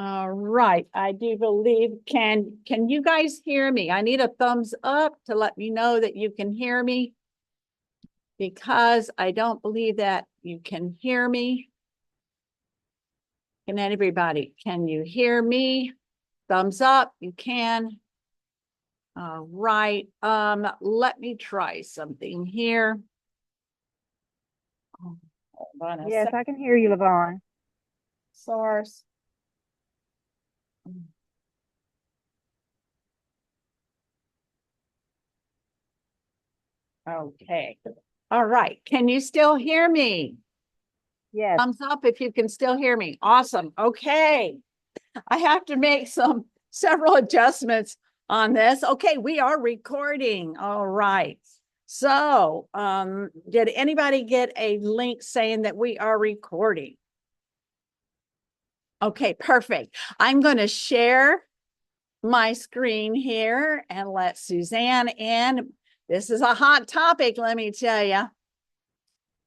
All right, I do believe, can you guys hear me? I need a thumbs up to let me know that you can hear me because I don't believe that you can hear me. Can you hear me? Thumbs up, you can. All right, let me try something here. Hold on a Yes, sec. I can hear you, Levon. Source. Okay. All right. Can you still hear me? Yes. Thumbs up if you can still hear me. Awesome. Okay. I have to make several adjustments on this. Okay, we are recording. All right. So, did anybody get a link saying that we are recording? Okay, perfect. I'm going to share my screen here and let Suzanne in. This is a hot topic, let me tell you.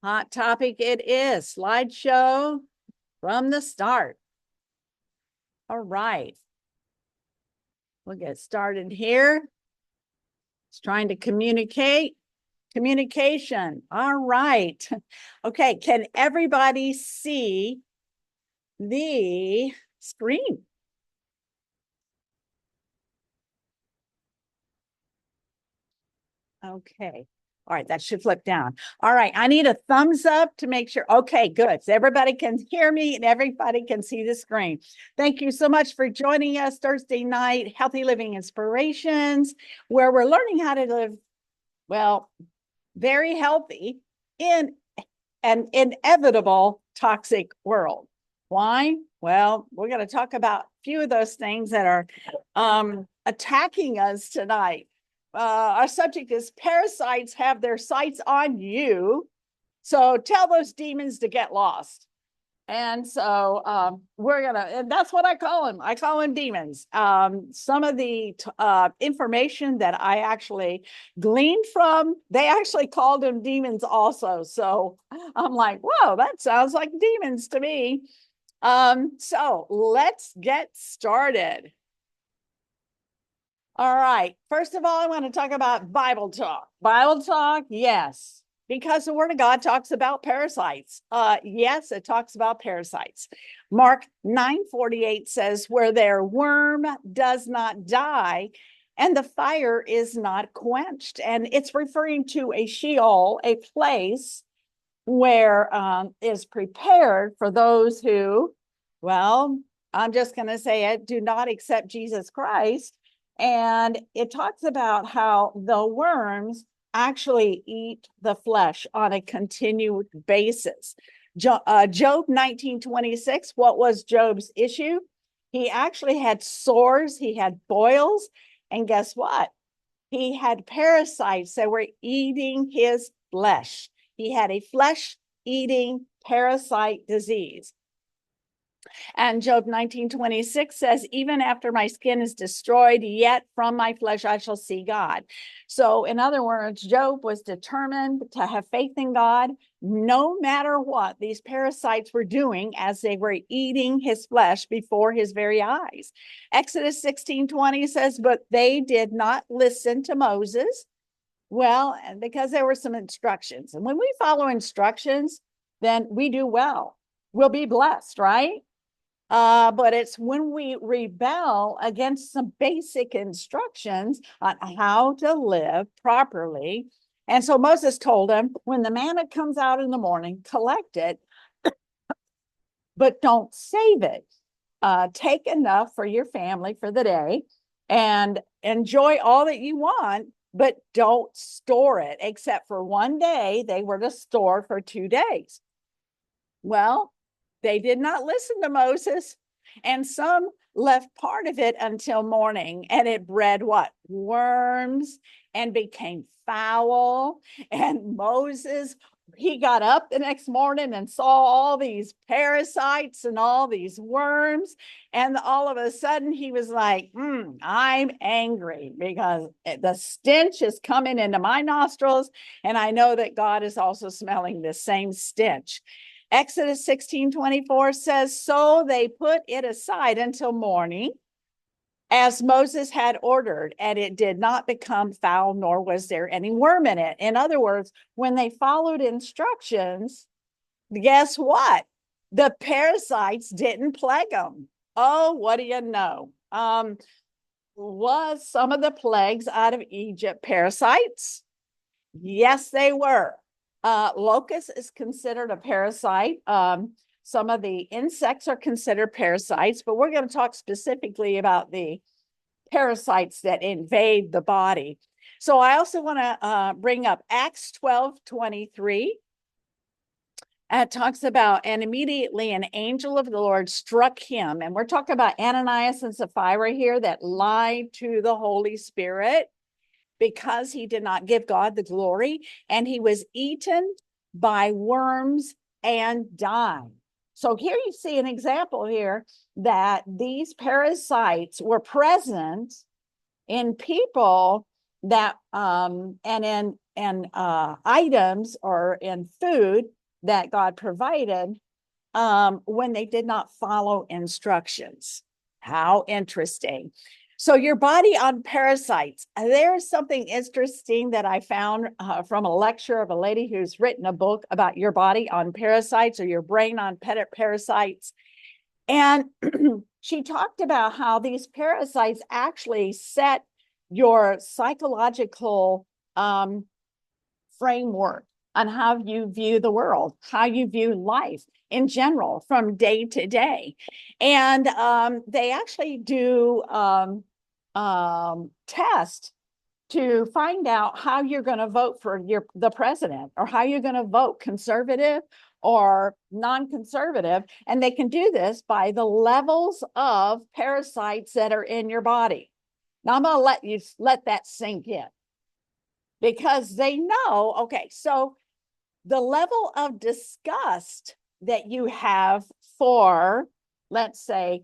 Hot topic it is. Slideshow from the start. All right. We'll get started here. It's trying to communicate. Communication. All right. Okay. Can everybody see the screen? Okay. All right. That should flip down. All right. I need a thumbs up to make sure. Okay, good. So everybody can hear me and everybody can see the screen. Thank you so much for joining us Thursday night, Healthy Living Inspirations, where we're learning how to live, well, very healthy in an inevitable toxic world. Why? Well, we're going to talk about a few of those things that are attacking us tonight. Our subject is parasites have their sights on you. So tell those demons to get lost. And so we're gonna, and that's what I call them. I call them demons. Some of the information that I actually gleaned from, they actually called them demons also. So I'm like, whoa, that sounds like demons to me. So let's get started. All right. First of all, I want to talk about Bible talk. Bible talk, yes, because the Word of God talks about parasites. Yes, it talks about parasites. Mark 9:48 says, "Where their worm does not die, and the fire is not quenched." And it's referring to a Sheol, a place where is prepared for those who, well, I'm just going to say it, do not accept Jesus Christ. And it talks about how the worms actually eat the flesh on a continued basis. Job 19:26, what was Job's issue? He actually had sores, he had boils, and guess what? He had parasites that were eating his flesh. He had a flesh eating parasite disease. And Job 19:26 says, "Even after my skin is destroyed, yet from my flesh I shall see God." So, in other words, Job was determined to have faith in God no matter what these parasites were doing as they were eating his flesh before his very eyes. Exodus 16:20 says, "But they did not listen to Moses." Well, and because there were some instructions. And when we follow instructions, then we do well. We'll be blessed, right? But it's when we rebel against some basic instructions on how to live properly. And so Moses told him, when the manna comes out in the morning, collect it, but don't save it. Take enough for your family for the day and enjoy all that you want, but don't store it, except for one day. They were to store for 2 days. Well, they did not listen to Moses, and some left part of it until morning, and it bred what? Worms, and became foul. And Moses, he got up the next morning and saw all these parasites and all these worms. And all of a sudden he was like, I'm angry because the stench is coming into my nostrils. And I know that God is also smelling the same stench. Exodus 16:24 says, so they put it aside until morning, as Moses had ordered, and it did not become foul, nor was there any worm in it. In other words, when they followed instructions, guess what? The parasites didn't plague them. Oh, what do you know? Was some of the plagues out of Egypt parasites? Yes, they were. Locust is considered a parasite. Some of the insects are considered parasites, but we're going to talk specifically about the parasites that invade the body. So I also want to bring up Acts 12:23. It talks about, and immediately an angel of the Lord struck him. And we're talking about Ananias and Sapphira here that lied to the Holy Spirit because he did not give God the glory, and he was eaten by worms and died. So here you see an example here that these parasites were present in people that and in items or in food that God provided when they did not follow instructions. How interesting. So your body on parasites. There's something interesting that I found from a lecture of a lady who's written a book about your body on parasites, or your brain on parasites. And she talked about how these parasites actually set your psychological framework on how you view the world, how you view life in general from day to day. And they actually do test to find out how you're going to vote for the president, or how you're going to vote conservative or non-conservative. And they can do this by the levels of parasites that are in your body. Now I'm going to let that sink in, because they know, okay, so the level of disgust that you have for, let's say,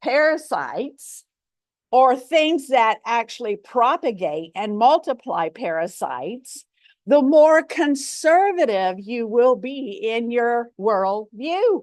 parasites, or things that actually propagate and multiply parasites, the more conservative you will be in your worldview.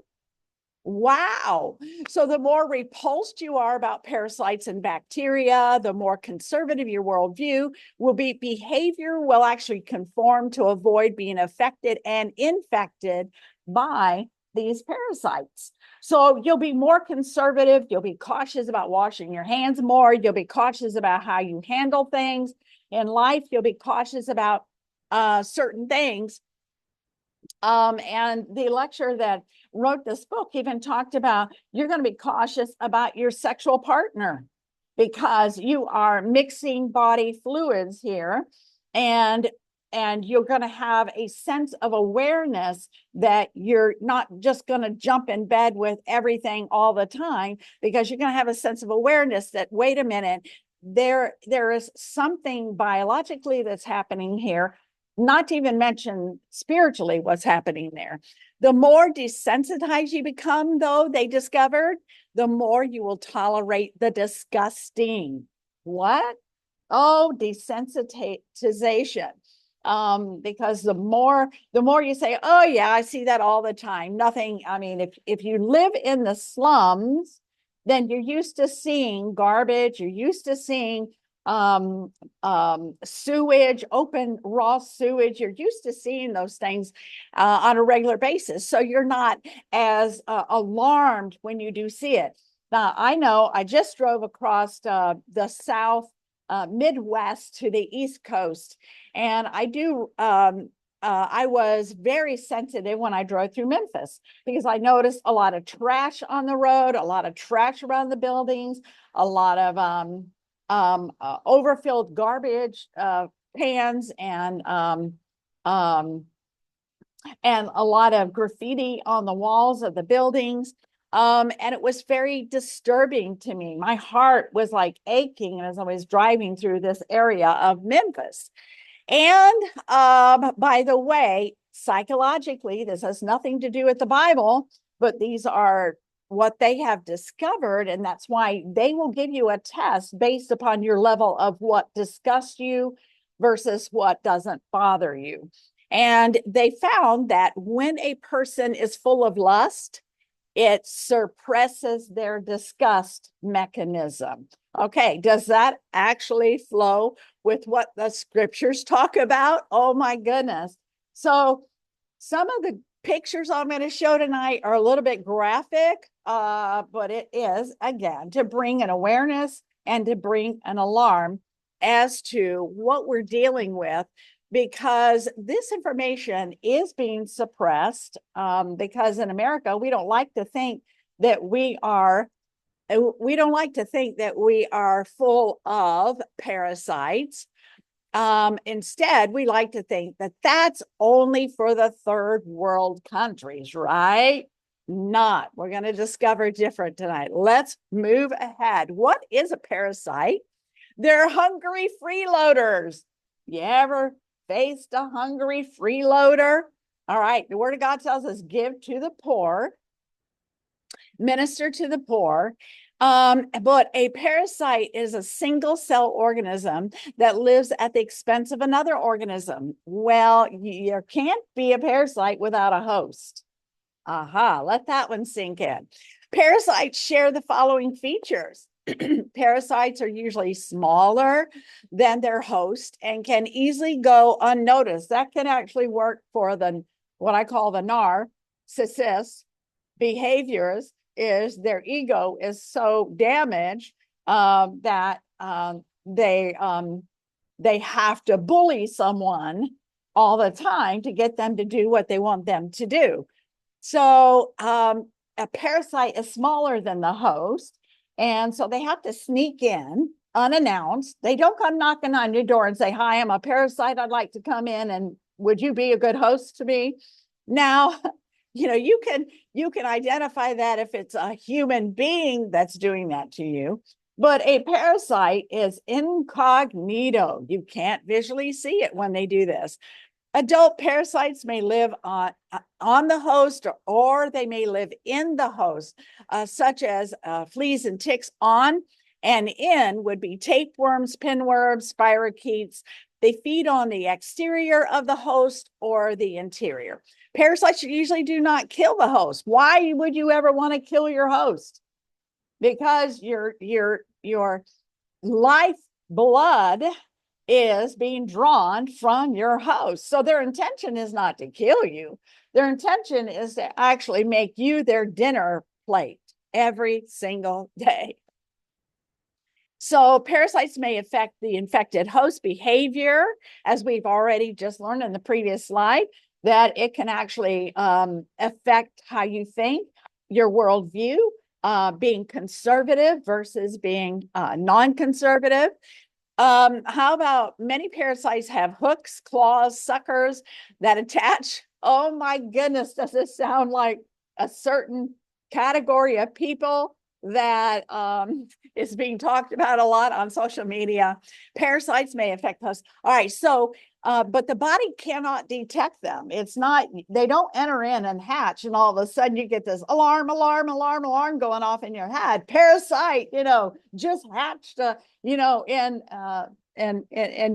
Wow. So the more repulsed you are about parasites and bacteria, the more conservative your worldview will be. Behavior will actually conform to avoid being affected and infected by these parasites. So you'll be more conservative. You'll be cautious about washing your hands more. You'll be cautious about how you handle things in life. You'll be cautious about certain things. And the lecturer that wrote this book even talked about, you're going to be cautious about your sexual partner, because you are mixing body fluids here, and you're going to have a sense of awareness that you're not just going to jump in bed with everything all the time, because you're going to have a sense of awareness that, wait a minute, there is something biologically that's happening here, not to even mention spiritually what's happening there. The more desensitized you become, though, they discovered, the more you will tolerate the disgusting. What? Oh, desensitization. Because the more you say, oh yeah, I see that all the time. Nothing, I mean, if you live in the slums, then you're used to seeing garbage, you're used to seeing sewage, open raw sewage. You're used to seeing those things on a regular basis. So you're not as alarmed when you do see it. Now, I know I just drove across the South Midwest to the East Coast, and I was very sensitive when I drove through Memphis, because I noticed a lot of trash on the road, a lot of trash around the buildings, a lot of overfilled garbage pans, and a lot of graffiti on the walls of the buildings. And it was very disturbing to me. My heart was like aching as I was driving through this area of Memphis. And by the way, psychologically, this has nothing to do with the Bible, but these are what they have discovered. And that's why they will give you a test based upon your level of what disgusts you versus what doesn't bother you. And they found that when a person is full of lust, it suppresses their disgust mechanism. Okay, does that actually flow with what the scriptures talk about? Oh my goodness. So some of the pictures I'm going to show tonight are a little bit graphic, but it is, again, to bring an awareness and to bring an alarm as to what we're dealing with, because this information is being suppressed, because in America, we don't like to think that we are full of parasites. Instead, we like to think that that's only for the third world countries, right? Not. We're going to discover different tonight. Let's move ahead. What is a parasite? They're hungry freeloaders. You ever faced a hungry freeloader? All right. The Word of God tells us give to the poor, minister to the poor. But a parasite is a single cell organism that lives at the expense of another organism. Well, you can't be a parasite without a host. Aha, let that one sink in. Parasites share the following features. Parasites are usually smaller than their host and can easily go unnoticed. That can actually work for what I call the narcissist behaviors. Is their ego is so damaged that they have to bully someone all the time to get them to do what they want them to do. So a parasite is smaller than the host, and so they have to sneak in unannounced. They don't come knocking on your door and say, "Hi, I'm a parasite. I'd like to come in, and would you be a good host to me?" Now, you can identify that if it's a human being that's doing that to you, but a parasite is incognito. You can't visually see it when they do this. Adult parasites may live on the host, or they may live in the host, such as fleas and ticks. On and in would be tapeworms, pinworms, spirochetes. They feed on the exterior of the host or the interior. Parasites usually do not kill the host. Why would you ever want to kill your host? Because your life blood is being drawn from your host. So their intention is not to kill you. Their intention is to actually make you their dinner plate every single day. So parasites may affect the infected host behavior, as we've already just learned in the previous slide, that it can actually affect how you think, your worldview, being conservative versus being non-conservative. How about many parasites have hooks, claws, suckers that attach? Oh my goodness, does this sound like a certain category of people that is being talked about a lot on social media? Parasites may affect us. All right, so but the body cannot detect them. It's not, they don't enter in and hatch, and all of a sudden you get this alarm, alarm, alarm, alarm going off in your head. Parasite, just hatched, in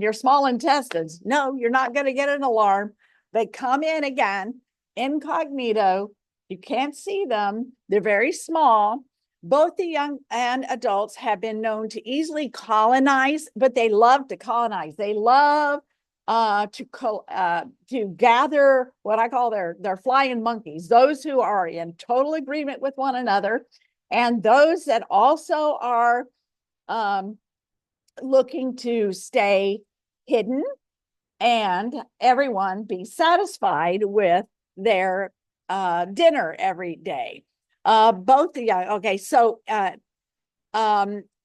your small intestines. No, you're not going to get an alarm. They come in again, incognito. You can't see them. They're very small. Both the young and adults have been known to easily colonize, but they love to colonize. They love to gather what I call their flying monkeys, those who are in total agreement with one another, and those that also are looking to stay hidden and everyone be satisfied with their dinner every day. Both the young, okay, so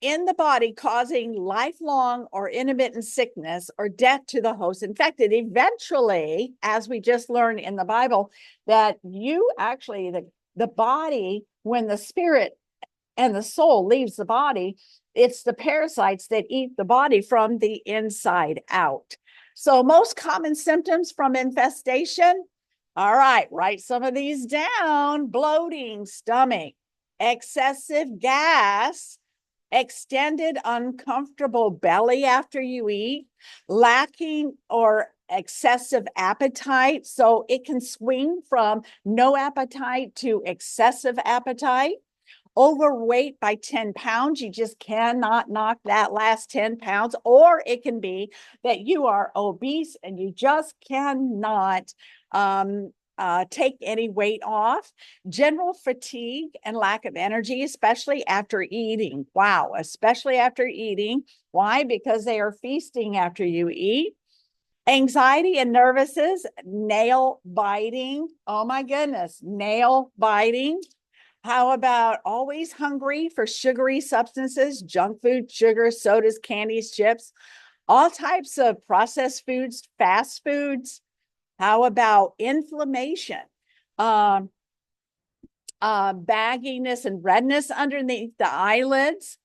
in the body, causing lifelong or intermittent sickness or death to the host infected. Eventually, as we just learned in the Bible, that you actually, the body, when the spirit and the soul leaves the body, it's the parasites that eat the body from the inside out. So most common symptoms from infestation. All right, write some of these down: bloating, stomach, excessive gas, extended uncomfortable belly after you eat, lacking or excessive appetite. So it can swing from no appetite to excessive appetite. Overweight by 10 pounds, you just cannot knock that last 10 pounds. Or it can be that you are obese and you just cannot take any weight off. General fatigue and lack of energy, especially after eating. Wow, especially after eating. Why? Because they are feasting after you eat. Anxiety and nervousness, nail biting. Oh my goodness, nail biting. How about always hungry for sugary substances, junk food, sugar, sodas, candies, chips, all types of processed foods, fast foods? How about inflammation, bagginess and redness underneath the eyelids,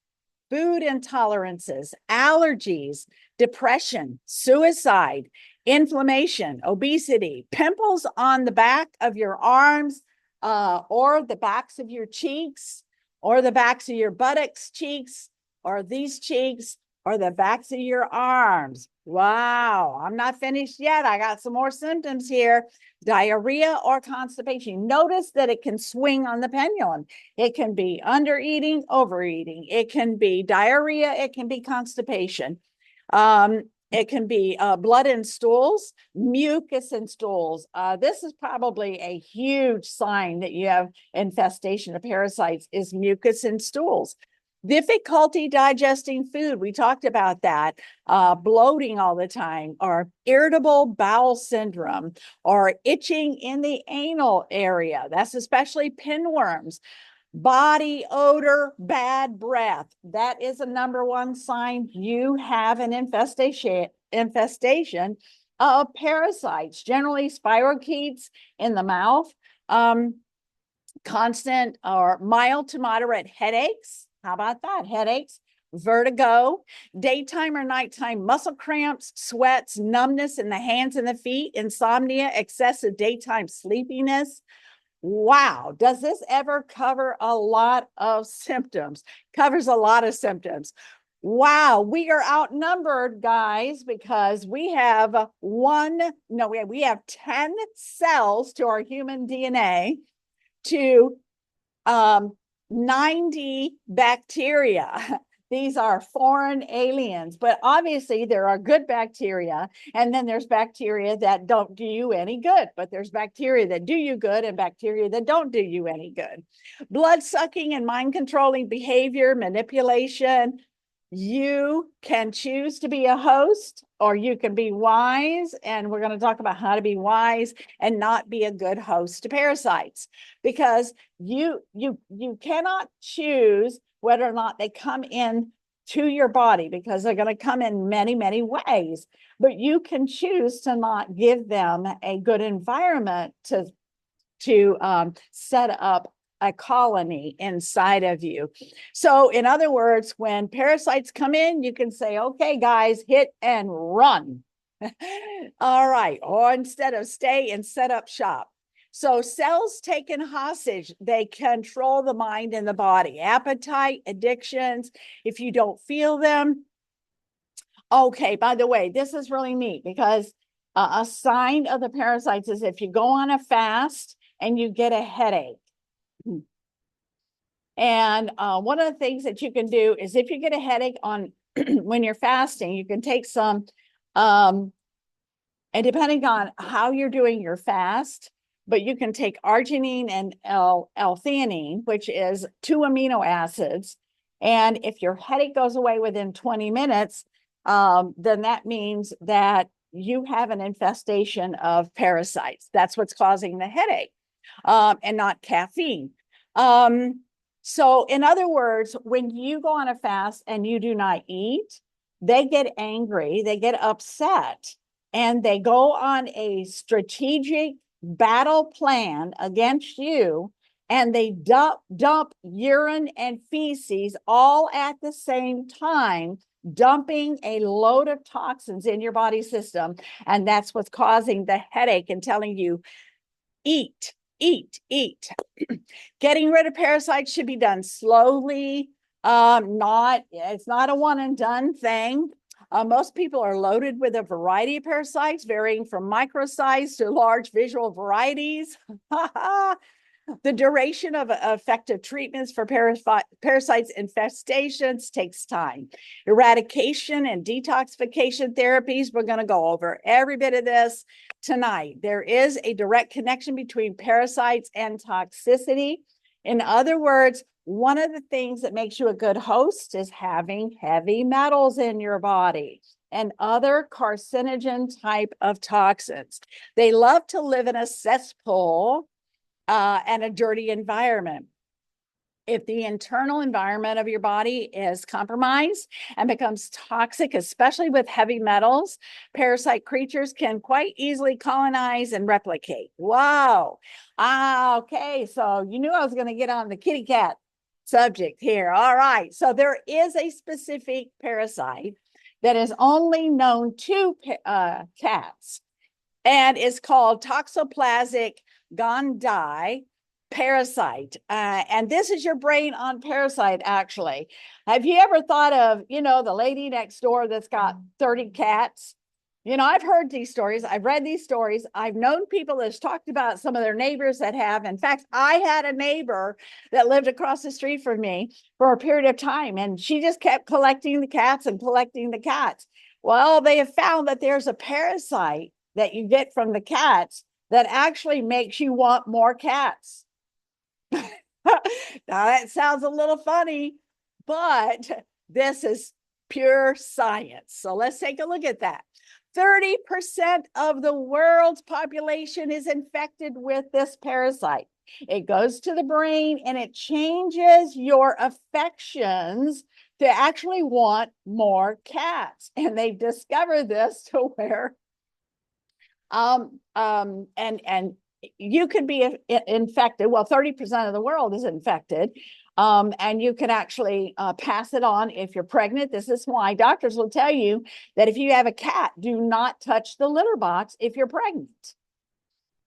food intolerances, allergies, depression, suicide, inflammation, obesity, pimples on the back of your arms, or the backs of your cheeks, or the backs of your buttocks, cheeks, or these cheeks, or the backs of your arms. Wow, I'm not finished yet. I got some more symptoms here. Diarrhea or constipation. Notice that it can swing on the pendulum. It can be undereating, overeating. It can be diarrhea. It can be constipation. It can be blood in stools, mucus in stools. This is probably a huge sign that you have infestation of parasites is mucus in stools. Difficulty digesting food. We talked about that. Bloating all the time, or irritable bowel syndrome, or itching in the anal area. That's especially pinworms. Body odor, bad breath. That is a number one sign you have an infestation of parasites, generally spirochetes in the mouth, constant or mild to moderate headaches. How about that? Headaches, vertigo, daytime or nighttime muscle cramps, sweats, numbness in the hands and the feet, insomnia, excessive daytime sleepiness. Wow, does this ever cover a lot of symptoms? Covers a lot of symptoms. Wow, we are outnumbered, guys, because we have we have 10 cells to our human DNA to 90 bacteria. These are foreign aliens, but obviously there are good bacteria, and then there's bacteria that don't do you any good, but there's bacteria that do you good and bacteria that don't do you any good. Blood sucking and mind controlling behavior, manipulation. You can choose to be a host, or you can be wise, and we're going to talk about how to be wise and not be a good host to parasites, because you cannot choose whether or not they come in to your body, because they're going to come in many, many ways, but you can choose to not give them a good environment to set up a colony inside of you. So in other words, when parasites come in, you can say, okay, guys, hit and run. All right. Or instead of stay and set up shop. So cells taken hostage, they control the mind and the body. Appetite, addictions, if you don't feel them. Okay, by the way, this is really neat, because a sign of the parasites is if you go on a fast and you get a headache. And one of the things that you can do is, if you get a headache on when you're fasting, you can take some, and depending on how you're doing your fast, but you can take arginine and L-theanine, which is 2 amino acids. And if your headache goes away within 20 minutes, then that means that you have an infestation of parasites. That's what's causing the headache, and not caffeine. So in other words, when you go on a fast and you do not eat, they get angry, they get upset, and they go on a strategic battle plan against you, and they dump urine and feces all at the same time, dumping a load of toxins in your body system. And that's what's causing the headache and telling you, eat, eat, eat. Getting rid of parasites should be done slowly. It's not a one and done thing. Most people are loaded with a variety of parasites, varying from micro-size to large visual varieties. The duration of effective treatments for parasites infestations takes time. Eradication and detoxification therapies, we're going to go over every bit of this tonight. There is a direct connection between parasites and toxicity. In other words, one of the things that makes you a good host is having heavy metals in your body and other carcinogen type of toxins. They love to live in a cesspool and a dirty environment. If the internal environment of your body is compromised and becomes toxic, especially with heavy metals, parasite creatures can quite easily colonize and replicate. Wow. Okay. So you knew I was going to get on the kitty cat subject here. All right. So there is a specific parasite that is only known to cats and is called toxoplasmic gondii parasite. And this is your brain on parasite, actually. Have you ever thought of, the lady next door that's got 30 cats? I've heard these stories. I've read these stories. I've known people that's talked about some of their neighbors that have. In fact, I had a neighbor that lived across the street from me for a period of time, and she just kept collecting the cats and collecting the cats. Well, they have found that there's a parasite that you get from the cats that actually makes you want more cats. Now that sounds a little funny, but this is pure science. So let's take a look at that. 30% of the world's population is infected with this parasite. It goes to the brain and it changes your affections to actually want more cats. And they've discovered this to where and you could be infected. Well, 30% of the world is infected. And you can actually pass it on if you're pregnant. This is why doctors will tell you that if you have a cat, do not touch the litter box if you're pregnant.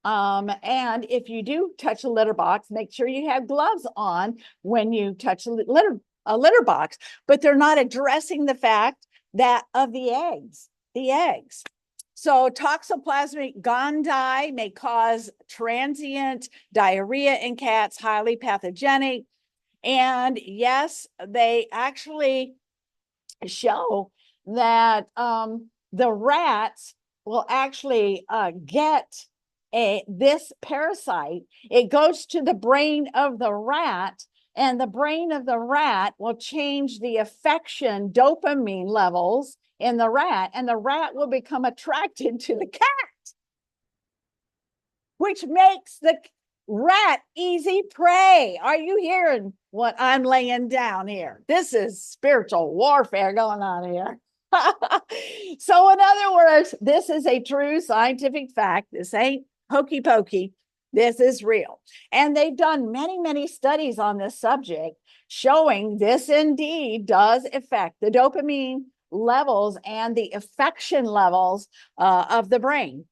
And if you do touch a litter box, make sure you have gloves on when you touch a litter box. But they're not addressing the fact that of the eggs. So toxoplasmic gondii may cause transient diarrhea in cats, highly pathogenic. And yes, they actually show that the rats will actually get this parasite. It goes to the brain of the rat, and the brain of the rat will change the affection dopamine levels in the rat, and the rat will become attracted to the cat, which makes the rat easy prey. Are you hearing what I'm laying down here? This is spiritual warfare going on here. So in other words, this is a true scientific fact. This ain't hokey pokey. This is real. And they've done many, many studies on this subject showing this indeed does affect the dopamine levels and the affection levels of the brain.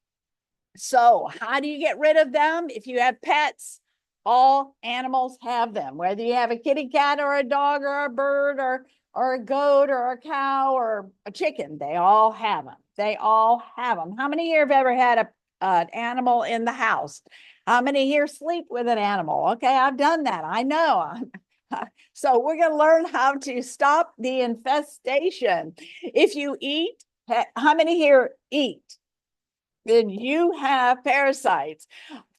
So how do you get rid of them? If you have pets, all animals have them, whether you have a kitty cat or a dog or a bird or a goat or a cow or a chicken, they all have them. They all have them. How many here have ever had an animal in the house? How many here sleep with an animal? Okay, I've done that. I know. So we're going to learn how to stop the infestation. If you eat, how many here eat? Then you have parasites.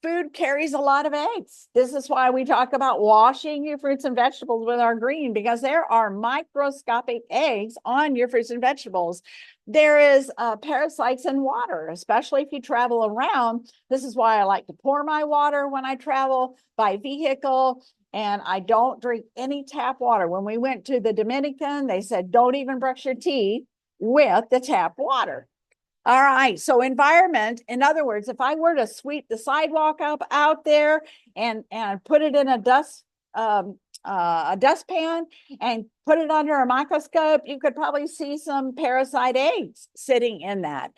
Food carries a lot of eggs. This is why we talk about washing your fruits and vegetables with our green, because there are microscopic eggs on your fruits and vegetables. There is parasites in water, especially if you travel around. This is why I like to pour my water when I travel by vehicle, and I don't drink any tap water. When we went to the Dominican, they said, don't even brush your teeth with the tap water. All right. So environment, in other words, if I were to sweep the sidewalk up out there and put it in a dustpan and put it under a microscope, you could probably see some parasite eggs sitting in that.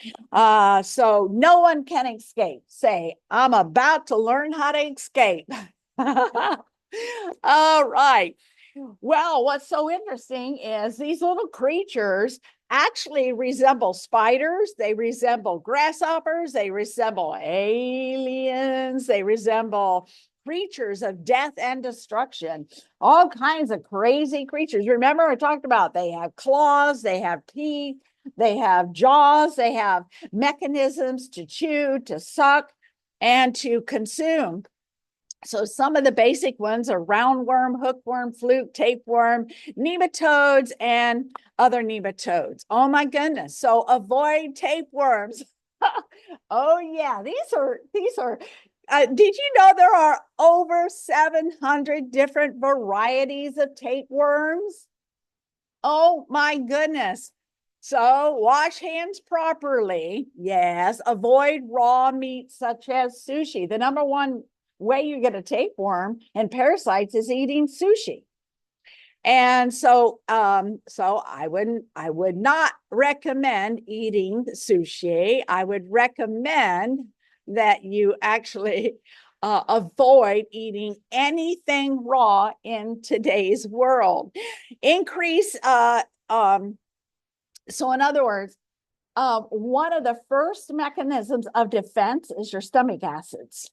So no one can escape. Say, I'm about to learn how to escape. All right. Well, what's so interesting is these little creatures, actually resemble spiders. They resemble grasshoppers. They resemble aliens. They resemble creatures of death and destruction, all kinds of crazy creatures. Remember, I talked about they have claws, they have teeth, they have jaws, they have mechanisms to chew, to suck, and to consume. So some of the basic ones are roundworm, hookworm, fluke, tapeworm, nematodes, and other nematodes. Oh my goodness. So avoid tapeworms. Oh yeah, these are did you know there are over 700 different varieties of tapeworms? Oh my goodness. So wash hands properly. Yes. Avoid raw meat such as sushi. The number one way you get a tapeworm and parasites is eating sushi. And so I would not recommend eating sushi. I would recommend that you actually avoid eating anything raw in today's world. Increase so in other words, one of the first mechanisms of defense is your stomach acids.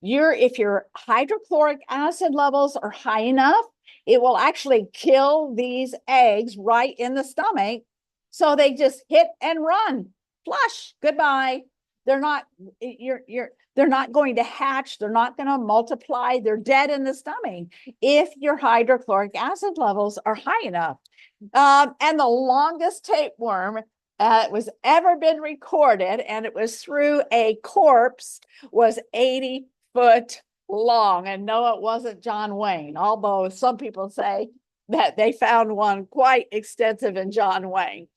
If your hydrochloric acid levels are high enough, it will actually kill these eggs right in the stomach. So they just hit and run, flush, goodbye. They're not, they're not going to hatch. They're not going to multiply. They're dead in the stomach if your hydrochloric acid levels are high enough. And the longest tapeworm was ever been recorded, and it was through a corpse, was 80 foot long. And no, it wasn't John Wayne, although some people say that they found one quite extensive in John Wayne.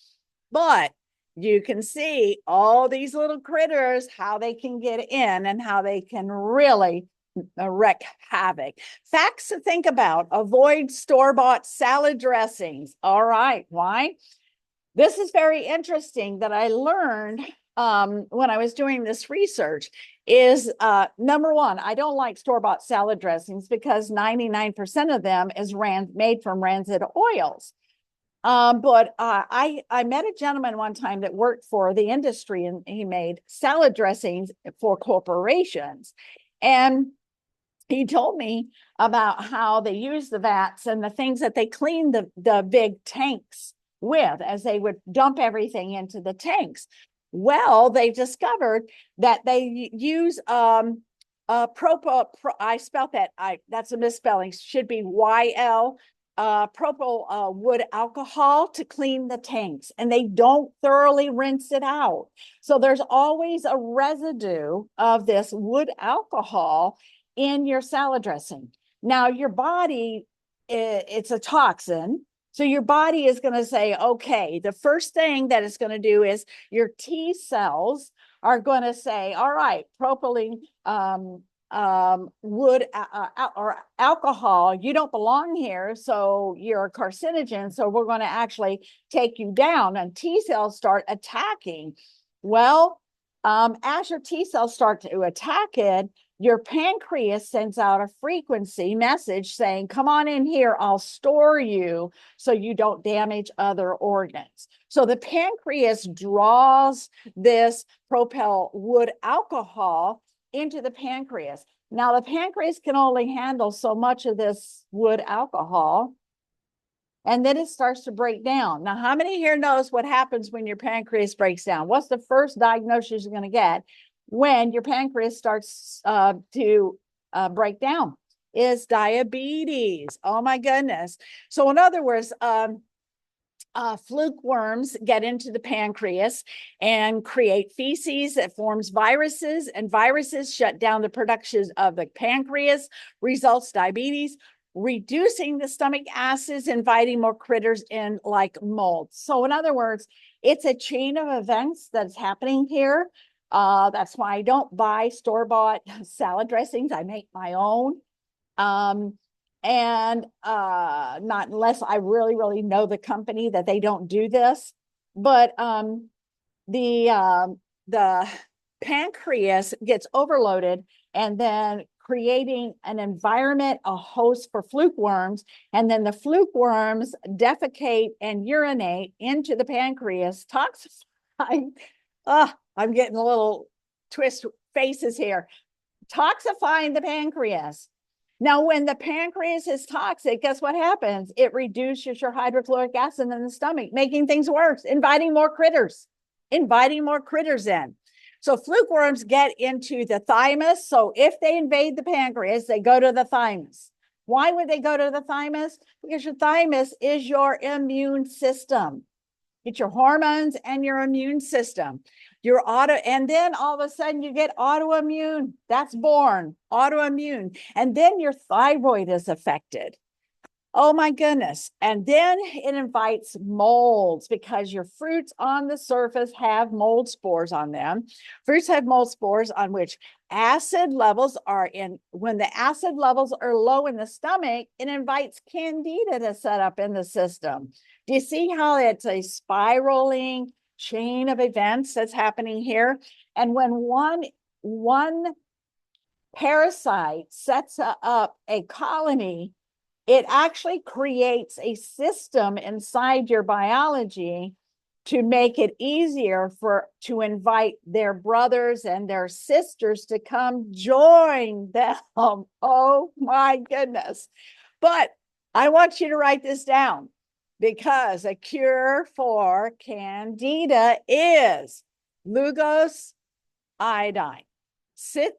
But you can see all these little critters, how they can get in and how they can really wreak havoc. Facts to think about: avoid store-bought salad dressings. All right, why? This is very interesting that I learned when I was doing this research is number one, I don't like store-bought salad dressings because 99% of them is made from rancid oils. But I met a gentleman one time that worked for the industry, and he made salad dressings for corporations. And he told me about how they use the vats and the things that they clean the big tanks with as they would dump everything into the tanks. Well, they discovered that they use I spelled that, that's a misspelling, should be YL, propyl wood alcohol to clean the tanks, and they don't thoroughly rinse it out. So there's always a residue of this wood alcohol in your salad dressing. Now, your body, it's a toxin. So your body is going to say, okay, the first thing that it's going to do is your T cells are going to say, all right, propylene wood or alcohol, you don't belong here, so you're a carcinogen, so we're going to actually take you down. And T cells start attacking. Well, as your T cells start to attack it, your pancreas sends out a frequency message saying, come on in here, I'll store you so you don't damage other organs. So the pancreas draws this propyl wood alcohol into the pancreas. Now, the pancreas can only handle so much of this wood alcohol, and then it starts to break down. Now, how many here knows what happens when your pancreas breaks down? What's the first diagnosis you're going to get when your pancreas starts to break down? Is diabetes. Oh my goodness. So in other words, fluke worms get into the pancreas and create feces that forms viruses, and viruses shut down the production of the pancreas, results diabetes, reducing the stomach acids, inviting more critters in like mold. So in other words, it's a chain of events that's happening here. That's why I don't buy store-bought salad dressings. I make my own. And not unless I really know the company that they don't do this. But the pancreas gets overloaded and then creating an environment, a host for fluke worms. And then the fluke worms defecate and urinate into the pancreas, toxifying. I'm getting a little twist faces here. Toxifying the pancreas. Now, when the pancreas is toxic, guess what happens? It reduces your hydrochloric acid in the stomach, making things worse, inviting more critters in. So fluke worms get into the thymus. So if they invade the pancreas, they go to the thymus. Why would they go to the thymus? Because your thymus is your immune system. It's your hormones and your immune system. And then all of a sudden you get autoimmune. That's born, autoimmune. And then your thyroid is affected. Oh my goodness. And then it invites molds because your fruits on the surface have mold spores on them. Fruits have mold spores on which acid levels are in. When the acid levels are low in the stomach, it invites candida to set up in the system. Do you see how it's a spiraling chain of events that's happening here? And when one parasite sets up a colony, it actually creates a system inside your biology to make it easier to invite their brothers and their sisters to come join them. Oh my goodness. But I want you to write this down because a cure for candida is Lugos iodine, 6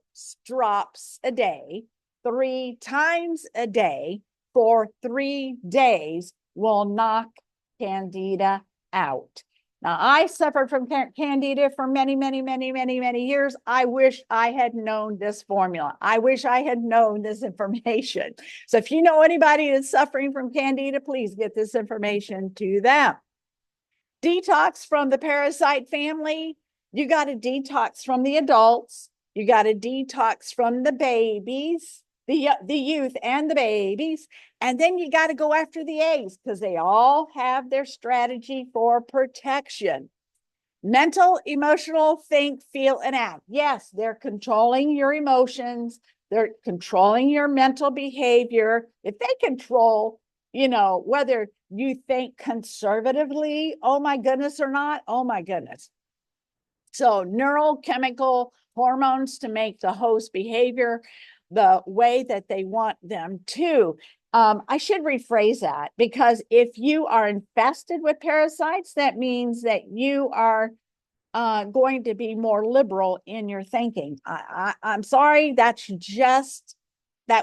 drops a day, 3 times a day, for 3 days will knock candida out. Now, I suffered from candida for many, many, many, many, many years. I wish I had known this formula. I wish I had known this information. So if you know anybody that's suffering from candida, please get this information to them. Detox from the parasite family. You got to detox from the adults. You got to detox from the babies, the youth and the babies. And then you got to go after the eggs because they all have their strategy for protection. Mental, emotional, think, feel, and act. Yes, they're controlling your emotions. They're controlling your mental behavior. If they control, whether you think conservatively, oh my goodness, or not, oh my goodness. So neurochemical hormones to make the host behavior the way that they want them to. I should rephrase that because if you are infested with parasites, that means that you are going to be more liberal in your thinking. I'm sorry, that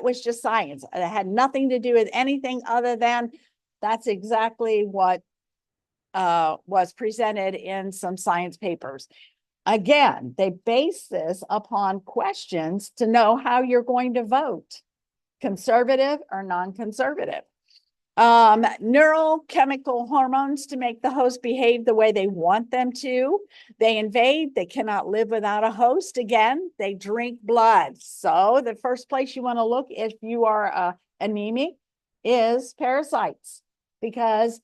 was just science. It had nothing to do with anything other than that's exactly what was presented in some science papers. Again, they base this upon questions to know how you're going to vote, conservative or non-conservative. Neurochemical hormones to make the host behave the way they want them to. They invade. They cannot live without a host. Again, they drink blood. So the first place you want to look if you are anemic is parasites, because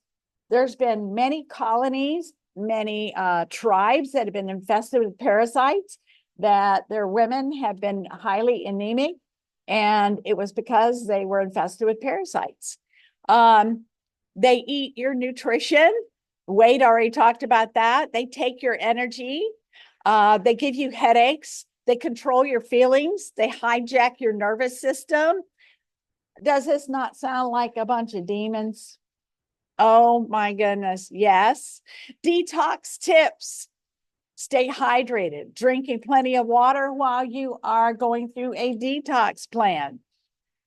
there's been many colonies, many tribes that have been infested with parasites, that their women have been highly anemic, and it was because they were infested with parasites. They eat your nutrition. Wade already talked about that. They take your energy. They give you headaches. They control your feelings. They hijack your nervous system. Does this not sound like a bunch of demons? Oh my goodness, yes. Detox tips. Stay hydrated, drinking plenty of water while you are going through a detox plan.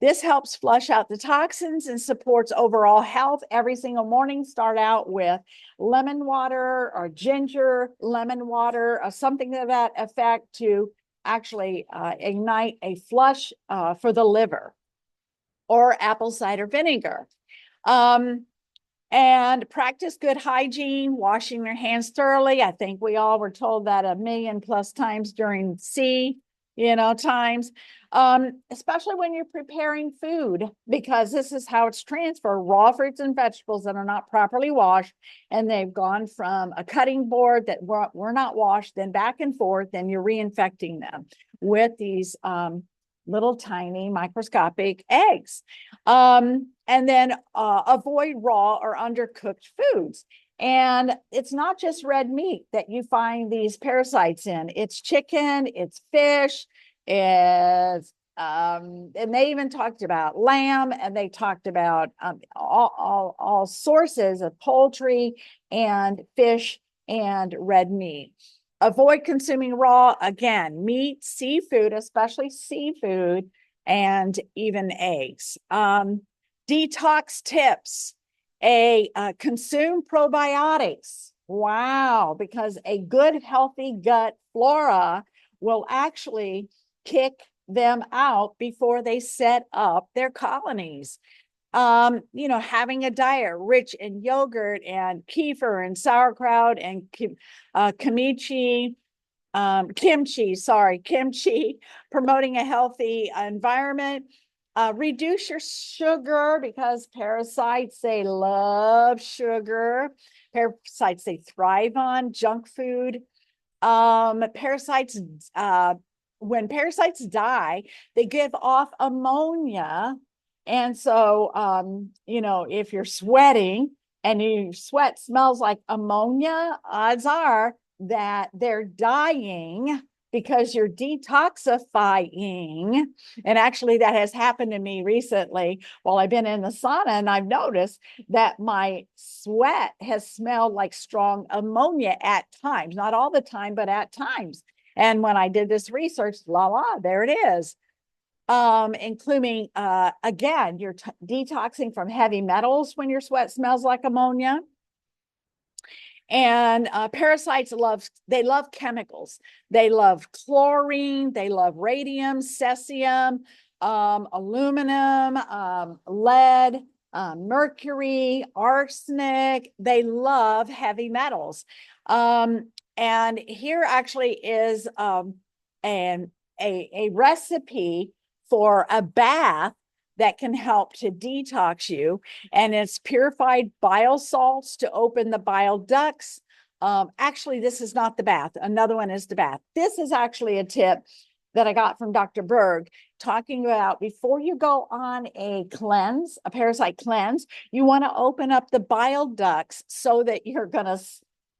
This helps flush out the toxins and supports overall health. Every single morning, start out with lemon water or ginger lemon water or something to that effect to actually ignite a flush for the liver, or apple cider vinegar. And practice good hygiene, washing your hands thoroughly. I think we all were told that 1,000,000+ times during times, especially when you're preparing food, because this is how it's transferred. Raw fruits and vegetables that are not properly washed, and they've gone from a cutting board that were not washed, then back and forth, and you're reinfecting them with these little tiny microscopic eggs. And then avoid raw or undercooked foods. And it's not just red meat that you find these parasites in. It's chicken, it's fish, it's and they even talked about lamb, and they talked about all sources of poultry and fish and red meat. Avoid consuming raw, again, meat, seafood, especially seafood, and even eggs. Detox tips. Consume probiotics. Wow, because a good, healthy gut flora will actually kick them out before they set up their colonies. Having a diet rich in yogurt and kefir and sauerkraut and kimchi, promoting a healthy environment. Reduce your sugar, because parasites, they love sugar. Parasites, they thrive on junk food. Parasites, when parasites die, they give off ammonia. And so, if you're sweating and your sweat smells like ammonia, odds are that they're dying because you're detoxifying. And actually, that has happened to me recently while I've been in the sauna, and I've noticed that my sweat has smelled like strong ammonia at times, not all the time, but at times. And when I did this research, there it is. Including, again, you're detoxing from heavy metals when your sweat smells like ammonia. And parasites love chemicals. They love chlorine, they love radium, cesium, aluminum, lead, mercury, arsenic. They love heavy metals. And here actually is a recipe for a bath that can help to detox you. And it's purified bile salts to open the bile ducts. Actually, this is not the bath. Another one is the bath. This is actually a tip that I got from Dr. Berg, talking about before you go on a cleanse, a parasite cleanse, you want to open up the bile ducts so that you're going to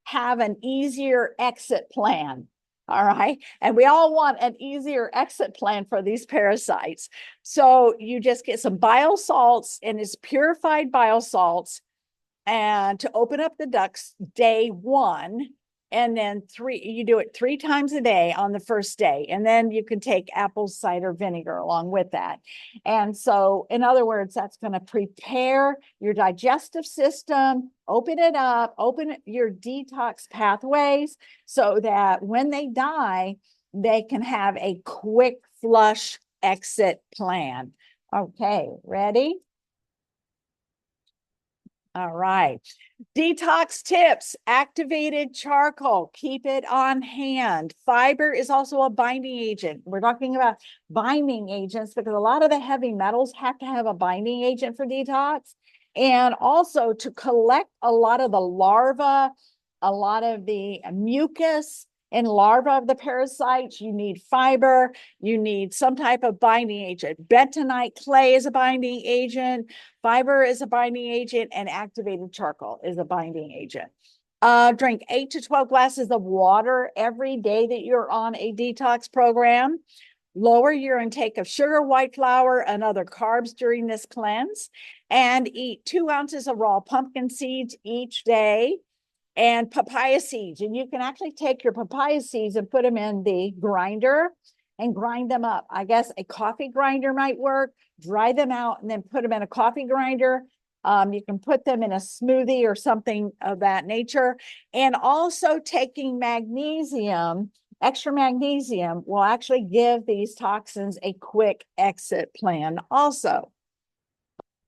have an easier exit plan. All right. And we all want an easier exit plan for these parasites. So you just get some bile salts, and it's purified bile salts, and to open up the ducts day one. And then you do it 3 times a day on the first day. And then you can take apple cider vinegar along with that. And so, in other words, that's going to prepare your digestive system, open it up, open your detox pathways so that when they die, they can have a quick flush exit plan. Okay, ready? All right. Detox tips: activated charcoal, keep it on hand. Fiber is also a binding agent. We're talking about binding agents because a lot of the heavy metals have to have a binding agent for detox. And also to collect a lot of the larvae, a lot of the mucus and larvae of the parasites, you need fiber, you need some type of binding agent. Bentonite clay is a binding agent. Fiber is a binding agent, and activated charcoal is a binding agent. Drink 8 to 12 glasses of water every day that you're on a detox program. Lower your intake of sugar, white flour, and other carbs during this cleanse. And eat 2 ounces of raw pumpkin seeds each day, and papaya seeds. And you can actually take your papaya seeds and put them in the grinder and grind them up. I guess a coffee grinder might work. Dry them out and then put them in a coffee grinder. You can put them in a smoothie or something of that nature. And also taking magnesium, extra magnesium, will actually give these toxins a quick exit plan also.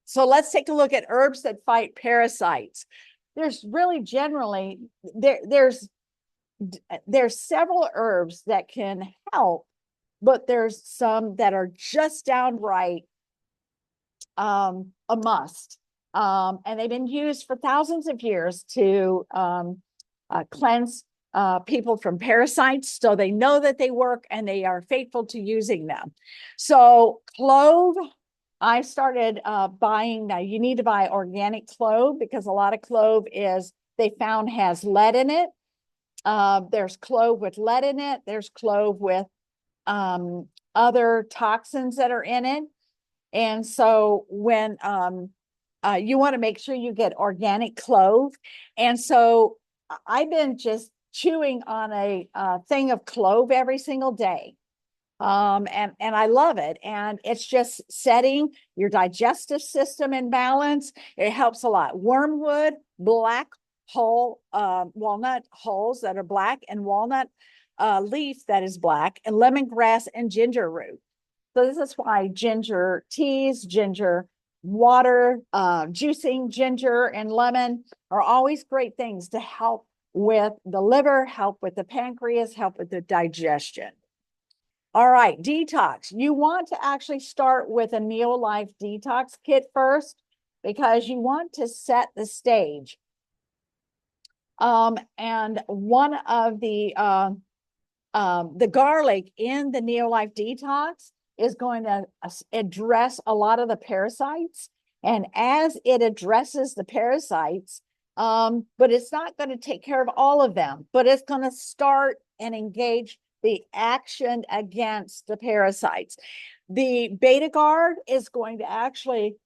So let's take a look at herbs that fight parasites. There's really generally, there's several herbs that can help, but there's some that are just downright a must. And they've been used for thousands of years to cleanse people from Parasites, so they know that they work and they are faithful to using them. So clove, I started buying. Now you need to buy organic clove because a lot of clove is they found has lead in it. There's clove with lead in it. There's clove with other toxins that are in it. And so when you want to make sure you get organic clove. And so I've been just chewing on a thing of clove every single day. And I love it. And it's just setting your digestive system in balance. It helps a lot. Wormwood, black hull, walnut hulls that are black, and walnut leaf that is black, and lemongrass and ginger root. So this is why ginger teas, ginger water, juicing ginger and lemon are always great things to help with the liver, help with the pancreas, help with the digestion. All right, detox. You want to actually start with a Neolife detox kit first because you want to set the stage. And one of the garlic in the Neolife detox is going to address a lot of the parasites. And as it addresses the parasites, but it's not going to take care of all of them, but it's going to start and engage the action against the parasites. The Beta Guard is going to actually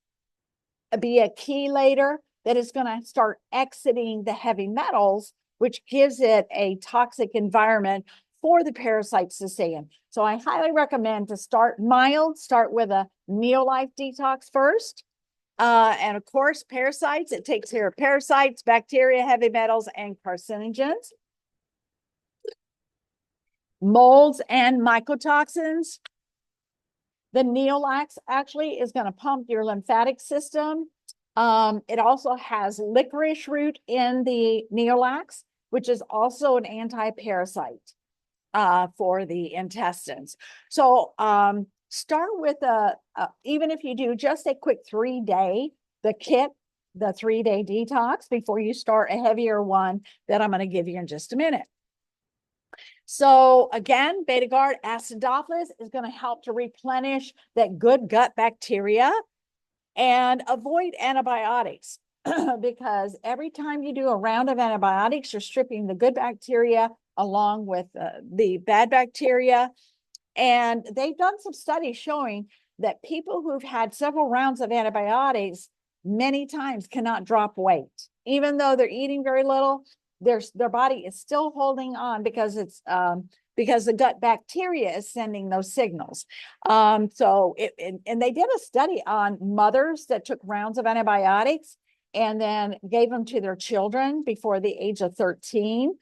be a chelator that is going to start exiting the heavy metals, which gives it a toxic environment for the parasites to stay in. So I highly recommend to start mild, start with a Neolife detox first. And of course, parasites, it takes care of parasites, bacteria, heavy metals, and carcinogens. Molds and mycotoxins. The Neolax actually is going to pump your lymphatic system. It also has licorice root in the Neolax, which is also an anti-parasite for the intestines. So start with even if you do just a quick 3-day, the kit, the 3-day detox before you start a heavier one that I'm going to give you in just a minute. So again, Beta Guard acidophilus is going to help to replenish that good gut bacteria and avoid antibiotics because every time you do a round of antibiotics, you're stripping the good bacteria along with the bad bacteria. And they've done some studies showing that people who've had several rounds of antibiotics many times cannot drop weight, even though they're eating very little. Their body is still holding on because it's because the gut bacteria is sending those signals. And they did a study on mothers that took rounds of antibiotics and then gave them to their children before the age of 13.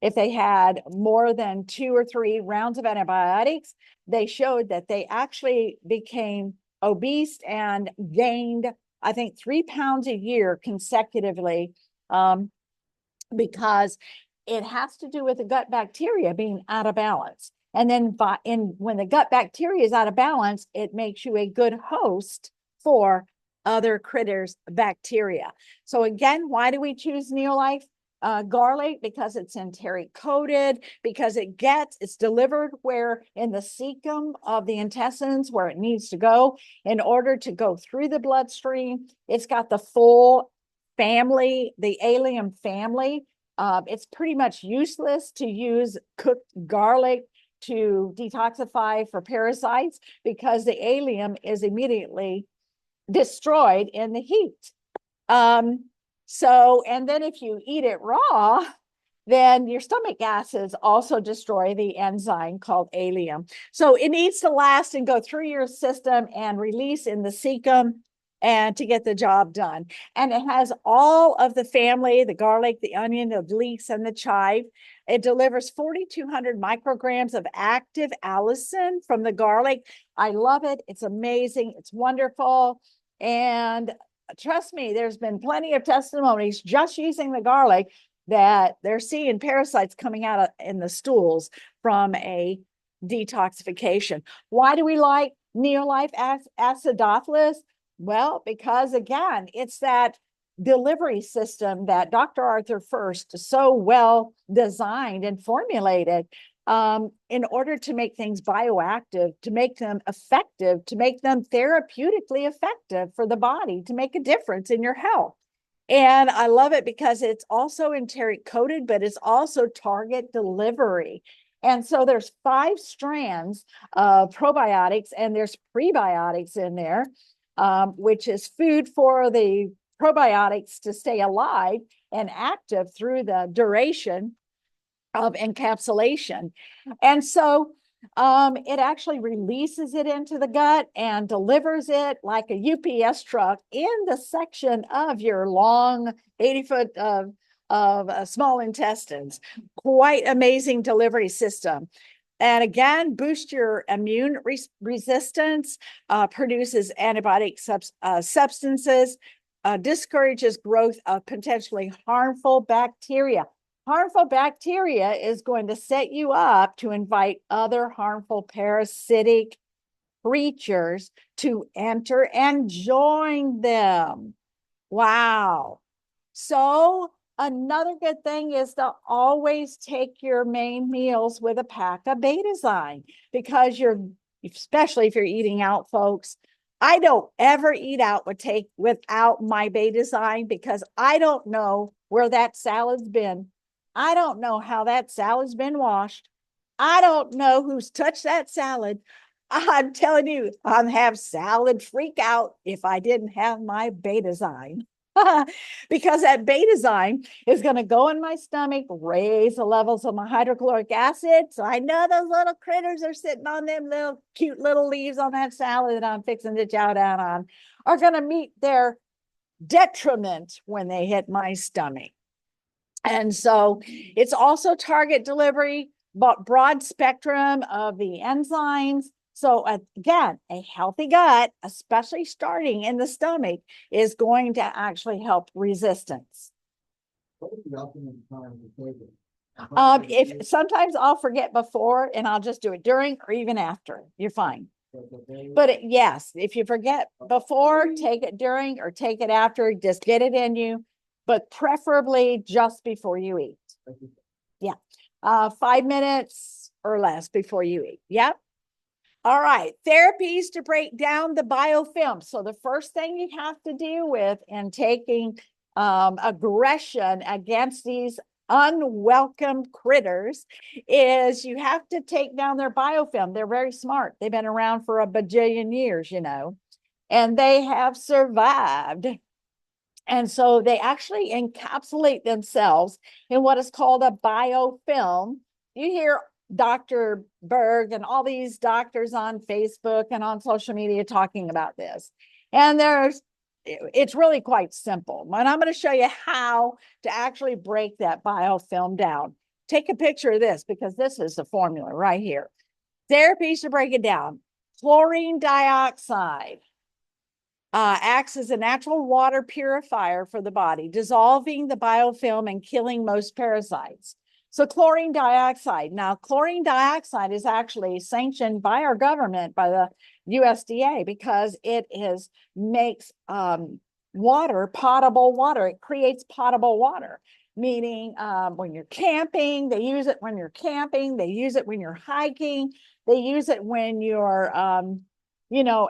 If they had more than 2 or 3 rounds of antibiotics, they showed that they actually became obese and gained, I think, 3 pounds a year consecutively. Because it has to do with the gut bacteria being out of balance. And then when the gut bacteria is out of balance, it makes you a good host for other critters' bacteria. So again, why do we choose Neolife garlic? Because it's enteric coated, because it's delivered where in the cecum of the intestines where it needs to go in order to go through the bloodstream. It's got the full family, the allium family. It's pretty much useless to use cooked garlic to detoxify for parasites because the allium is immediately destroyed in the heat. And then if you eat it raw, then your stomach acids also destroy the enzyme called allium. So it needs to last and go through your system and release in the cecum and to get the job done. And it has all of the family, the garlic, the onion, the leeks, and the chive. It delivers 4,200 micrograms of active allicin from the garlic. I love it. It's amazing. It's wonderful. And trust me, there's been plenty of testimonies just using the garlic that they're seeing parasites coming out in the stools from a detoxification. Why do we like Neolife acidophilus? Well, because again, it's that delivery system that Dr. Arthur First so well designed and formulated in order to make things bioactive, to make them effective, to make them therapeutically effective for the body, to make a difference in your health. And I love it because it's also enteric coated, but it's also target delivery. And so there's 5 strands of probiotics, and there's prebiotics in there, which is food for the probiotics to stay alive and active through the duration of encapsulation. And so it actually releases it into the gut and delivers it like a UPS truck in the section of your long 80-foot of small intestines. Quite amazing delivery system. And again, boost your immune resistance, produces antibiotic substances, discourages growth of potentially harmful bacteria. Harmful bacteria is going to set you up to invite other harmful parasitic creatures to enter and join them. Wow. So another good thing is to always take your main meals with a pack of Betazyme, because especially if you're eating out, folks. I don't ever eat out without my Betazyme, because I don't know where that salad's been. I don't know how that salad's been washed. I don't know who's touched that salad. I'm telling you, I'd have salad freak out if I didn't have my Betazyme. Because that Betazyme is going to go in my stomach, raise the levels of my hydrochloric acid. So I know those little critters are sitting on them little cute little leaves on that salad that I'm fixing to chow down on, are going to meet their detriment when they hit my stomach. And so it's also target delivery, but broad spectrum of the enzymes. So again, a healthy gut, especially starting in the stomach, is going to actually help resistance. If sometimes I'll forget before and I'll just do it during or even after, you're fine. But yes, if you forget before, take it during or take it after, just get it in you, but preferably just before you eat. Yeah. 5 minutes or less before you eat. Yep. All right. Therapies to break down the biofilm. So the first thing you have to deal with in taking aggression against these unwelcome critters is you have to take down their biofilm. They're very smart. They've been around for a bajillion years, and they have survived. And so they actually encapsulate themselves in what is called a biofilm. You hear Dr. Berg and all these doctors on Facebook and on social media talking about this. And it's really quite simple. And I'm going to show you how to actually break that biofilm down. Take a picture of this, because this is the formula right here. Therapies to break it down. Chlorine dioxide acts as a natural water purifier for the body, dissolving the biofilm and killing most parasites. So chlorine dioxide. Now, chlorine dioxide is actually sanctioned by our government, by the USDA, because it makes water potable water. It creates potable water, meaning when you're camping, they use it when you're camping. They use it when you're hiking. They use it when you're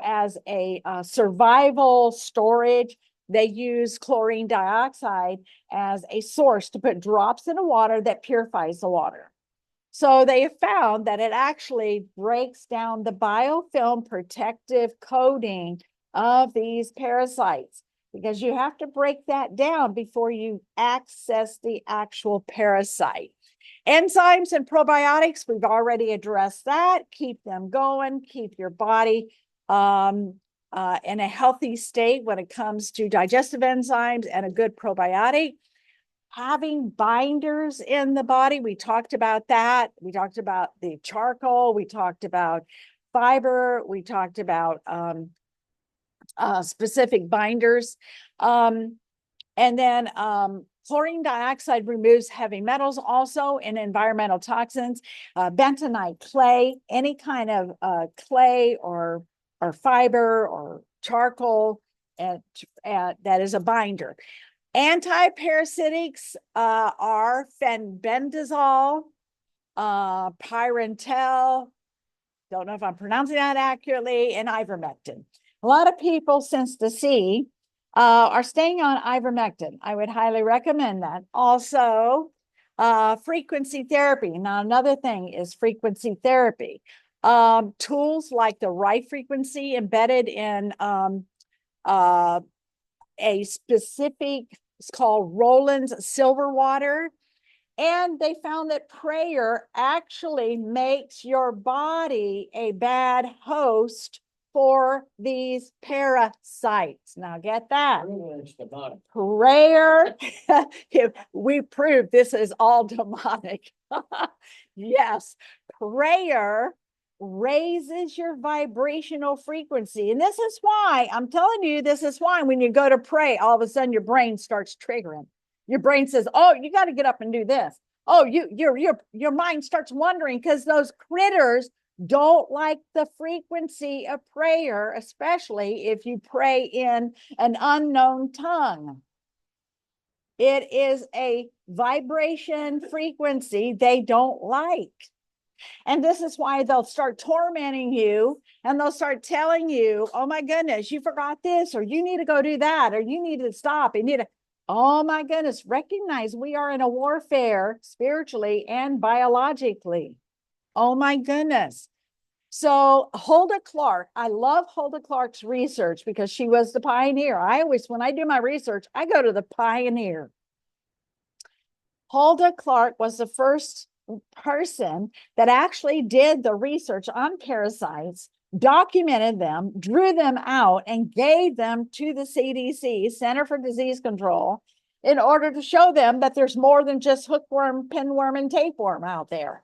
as a survival storage. They use chlorine dioxide as a source to put drops in the water that purifies the water. So they have found that it actually breaks down the biofilm protective coating of these parasites, because you have to break that down before you access the actual parasite. Enzymes and probiotics, we've already addressed that. Keep them going, keep your body in a healthy state when it comes to digestive enzymes and a good probiotic. Having binders in the body, we talked about that. We talked about the charcoal. We talked about fiber. We talked about specific binders. And then chlorine dioxide removes heavy metals also and environmental toxins. Bentonite clay, any kind of clay or fiber or charcoal, and that is a binder. Antiparasitics are fenbendazole, pyrantel, don't know if I'm pronouncing that accurately, and ivermectin. A lot of people since the sea are staying on ivermectin. I would highly recommend that. Also, frequency therapy. Now, another thing is frequency therapy. Tools like the right frequency embedded in a specific, it's called Rowland's silver water. And they found that prayer actually makes your body a bad host for these parasites. Now, get that. Prayer, we proved this is all demonic. Yes, prayer raises your vibrational frequency. And this is why I'm telling you, this is why when you go to pray, all of a sudden your brain starts triggering. Your brain says, "Oh, you got to get up and do this." Oh, your mind starts wondering because those critters don't like the frequency of prayer, especially if you pray in an unknown tongue. It is a vibration frequency they don't like. And this is why they'll start tormenting you and they'll start telling you, "Oh my goodness, you forgot this, or you need to go do that, or you need to stop. You need to," oh my goodness, recognize we are in a warfare spiritually and biologically. Oh my goodness. So Hulda Clark, I love Hulda Clark's research because she was the pioneer. I always, when I do my research, I go to the pioneer. Hulda Clark was the first person that actually did the research on parasites, documented them, drew them out, and gave them to the CDC, Center for Disease Control, in order to show them that there's more than just hookworm, pinworm, and tapeworm out there.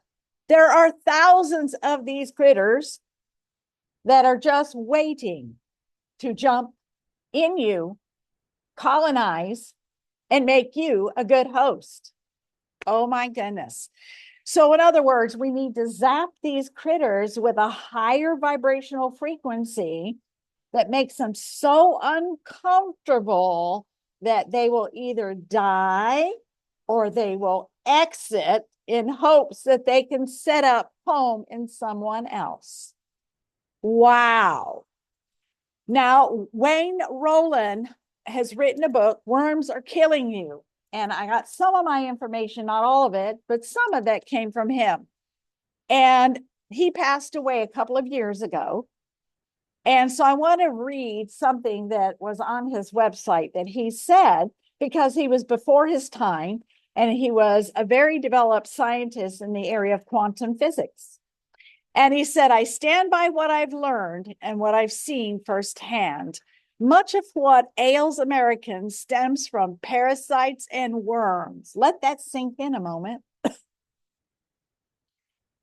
There are thousands of these critters that are just waiting to jump in you, colonize, and make you a good host. Oh my goodness. So in other words, we need to zap these critters with a higher vibrational frequency that makes them so uncomfortable that they will either die or they will exit in hopes that they can set up home in someone else. Wow. Now, Wayne Rowland has written a book, Worms Are Killing You. And I got some of my information, not all of it, but some of that came from him. And he passed away a couple of years ago. And so I want to read something that was on his website that he said, because he was before his time and he was a very developed scientist in the area of quantum physics. And he said, "I stand by what I've learned and what I've seen firsthand. Much of what ails Americans stems from parasites and worms." Let that sink in a moment.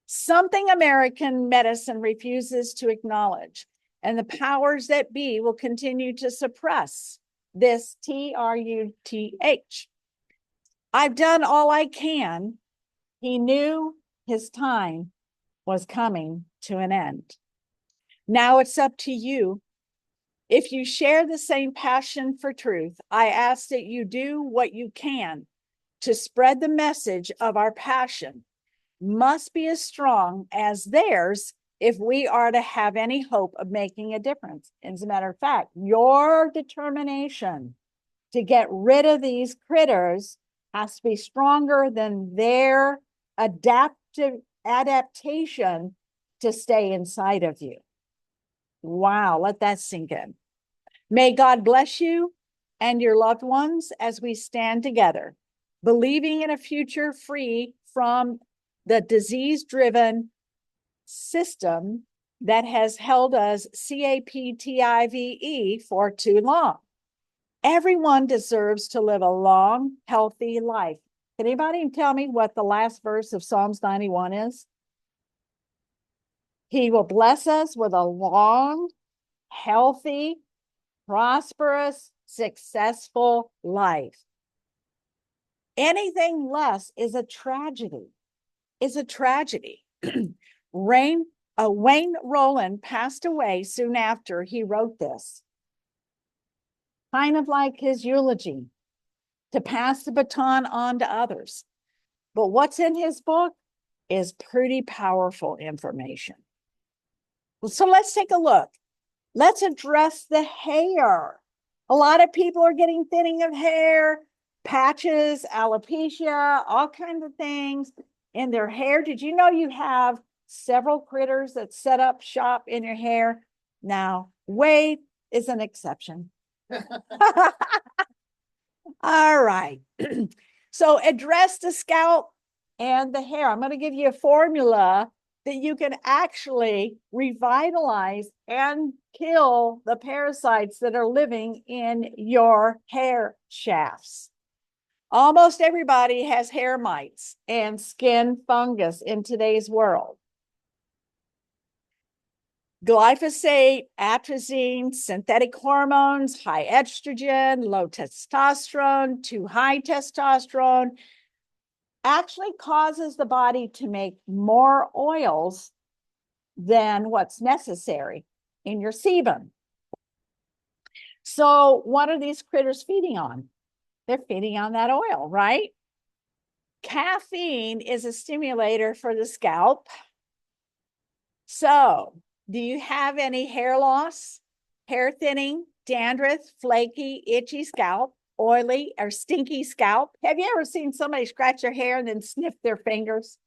Something American medicine refuses to acknowledge, and the powers that be will continue to suppress this TRUTH. I've done all I can. He knew his time was coming to an end. Now it's up to you. If you share the same passion for truth, I ask that you do what you can to spread the message of our passion. Must be as strong as theirs if we are to have any hope of making a difference. As a matter of fact, your determination to get rid of these critters has to be stronger than their adaptation to stay inside of you. Wow, let that sink in. May God bless you and your loved ones as we stand together, believing in a future free from the disease-driven system that has held us CAPTIVE for too long. Everyone deserves to live a long, healthy life. Can anybody tell me what the last verse of Psalms 91 is? He will bless us with a long, healthy, prosperous, successful life. Anything less is a tragedy. Is a tragedy. Wayne Rowland passed away soon after he wrote this. Kind of like his eulogy. to pass the baton on to others. But what's in his book is pretty powerful information. So let's take a look. Let's address the hair. A lot of people are getting thinning of hair, patches, alopecia, all kinds of things in their hair. Did you know you have several critters that set up shop in your hair? Now, Wade is an exception. All right. So address the scalp and the hair. I'm going to give you a formula that you can actually revitalize and kill the parasites that are living in your hair shafts. Almost everybody has hair mites and skin fungus in today's world. Glyphosate, atrazine, synthetic hormones, high estrogen, low testosterone, too high testosterone, actually causes the body to make more oils than what's necessary in your sebum. So what are these critters feeding on? They're feeding on that oil, right? Caffeine is a stimulator for the scalp. So do you have any hair loss, hair thinning, dandruff, flaky, itchy scalp, oily or stinky scalp? Have you ever seen somebody scratch their hair and then sniff their fingers?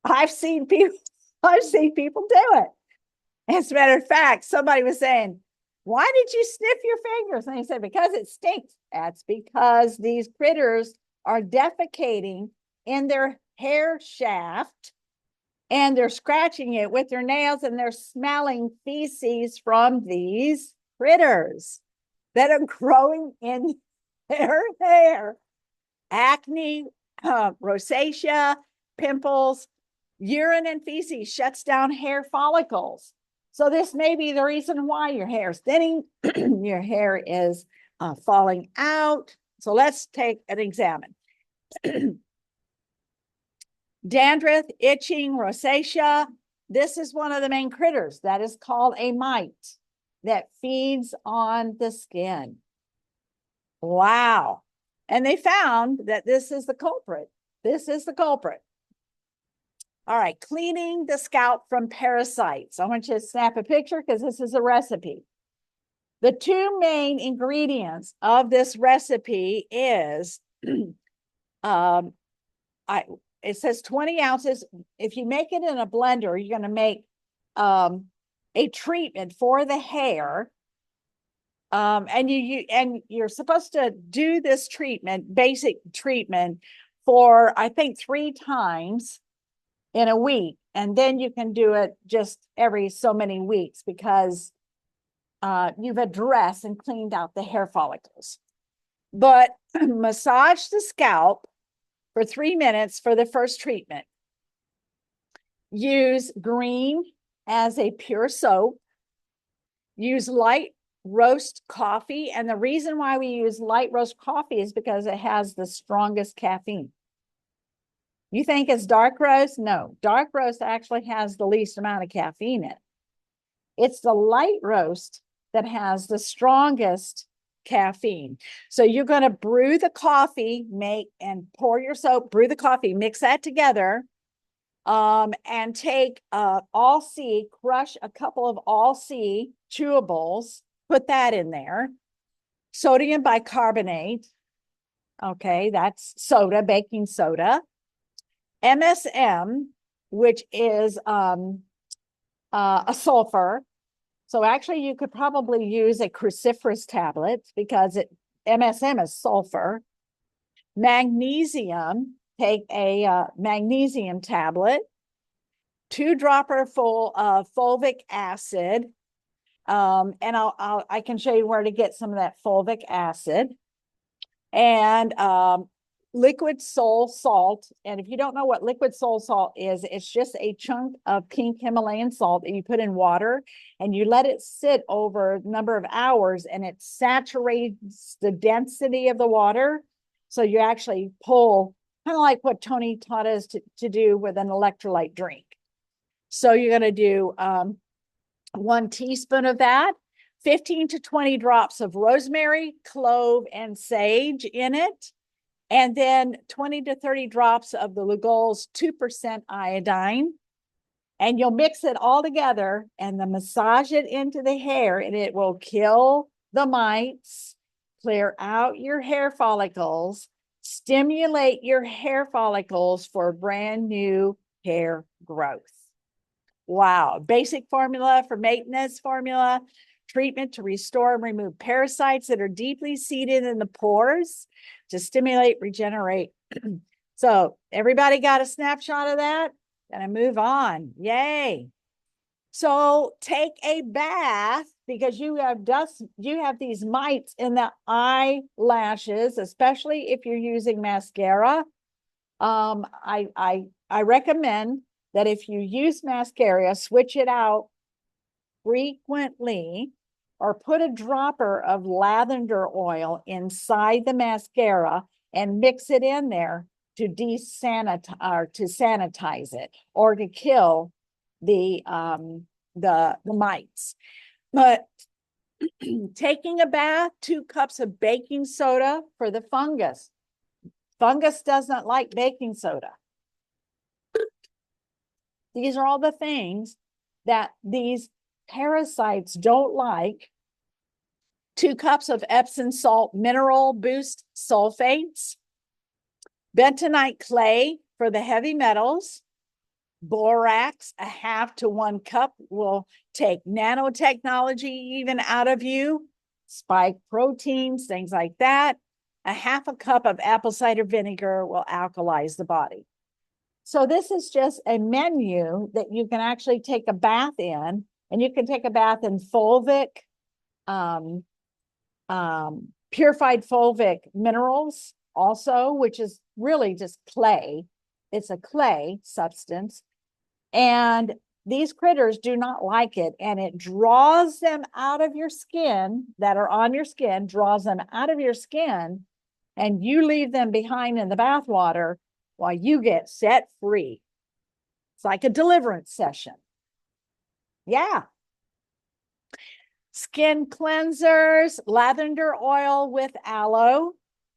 I've seen people do it. As a matter of fact, somebody was saying, why did you sniff your fingers? And they said, because it stinks. That's because these critters are defecating in their hair shaft and they're scratching it with their nails and they're smelling feces from these critters that are growing in their hair. Acne, rosacea, pimples, urine and feces shuts down hair follicles. So this may be the reason why your hair is thinning, your hair is falling out. So let's take an examine. Dandruff, itching, rosacea. This is one of the main critters that is called a mite that feeds on the skin. Wow. And they found that this is the culprit. This is the culprit. All right, cleaning the scalp from parasites. I want you to snap a picture because this is a recipe. The two main ingredients of this recipe is, it says 20 ounces. If you make it in a blender, you're going to make a treatment for the hair. And you're supposed to do this treatment, basic treatment, for I think 3 times in a week, and then you can do it just every so many weeks because you've addressed and cleaned out the hair follicles. But massage the scalp for 3 minutes for the first treatment. Use green as a pure soap. Use light roast coffee, and the reason why we use light roast coffee is because it has the strongest caffeine. You think it's dark roast? No, dark roast actually has the least amount of caffeine in it. It's the light roast that has the strongest caffeine. So you're going to brew the coffee, pour your soap, brew the coffee, mix that together, and take all C, crush a couple of all C chewables, put that in there. Sodium bicarbonate. Okay, that's soda, baking soda. MSM, which is a sulfur. So actually you could probably use a cruciferous tablet because MSM is sulfur. Magnesium, take a magnesium tablet. 2-dropper full of fulvic acid. And I can show you where to get some of that fulvic acid. And liquid soul salt. And if you don't know what liquid soul salt is, it's just a chunk of pink Himalayan salt that you put in water and you let it sit over a number of hours and it saturates the density of the water. So you actually pull, kind of like what Tony taught us to do with an electrolyte drink. So you're going to do 1 teaspoon of that. 15 to 20 drops of rosemary, clove, and sage in it. And then 20 to 30 drops of the Lugol's 2% iodine. And you'll mix it all together and then massage it into the hair, and it will kill the mites, clear out your hair follicles, stimulate your hair follicles for brand new hair growth. Wow. Basic formula for maintenance formula, treatment to restore and remove parasites that are deeply seated in the pores to stimulate, regenerate. So everybody got a snapshot of that? Gonna move on. Yay. So take a bath because you have dust, you have these mites in the eyelashes, especially if you're using mascara. I recommend that if you use mascara, switch it out frequently or put a dropper of lavender oil inside the mascara and mix it in there to desanitize or to sanitize it or to kill the mites. But taking a bath, 2 cups of baking soda for the fungus. Fungus doesn't like baking soda. These are all the things that these parasites don't like. 2 cups of Epsom salt mineral boost sulfates, bentonite clay for the heavy metals, borax, a half to 1 cup will take nanotechnology even out of you, spike proteins, things like that. A half a cup of apple cider vinegar will alkalize the body. So this is just a menu that you can actually take a bath in, and you can take a bath in fulvic, purified fulvic minerals also, which is really just clay. It's a clay substance. And these critters do not like it, and it draws them out of your skin that are on your skin, draws them out of your skin, and you leave them behind in the bath water while you get set free. It's like a deliverance session. Yeah. Skin cleansers, lavender oil with aloe.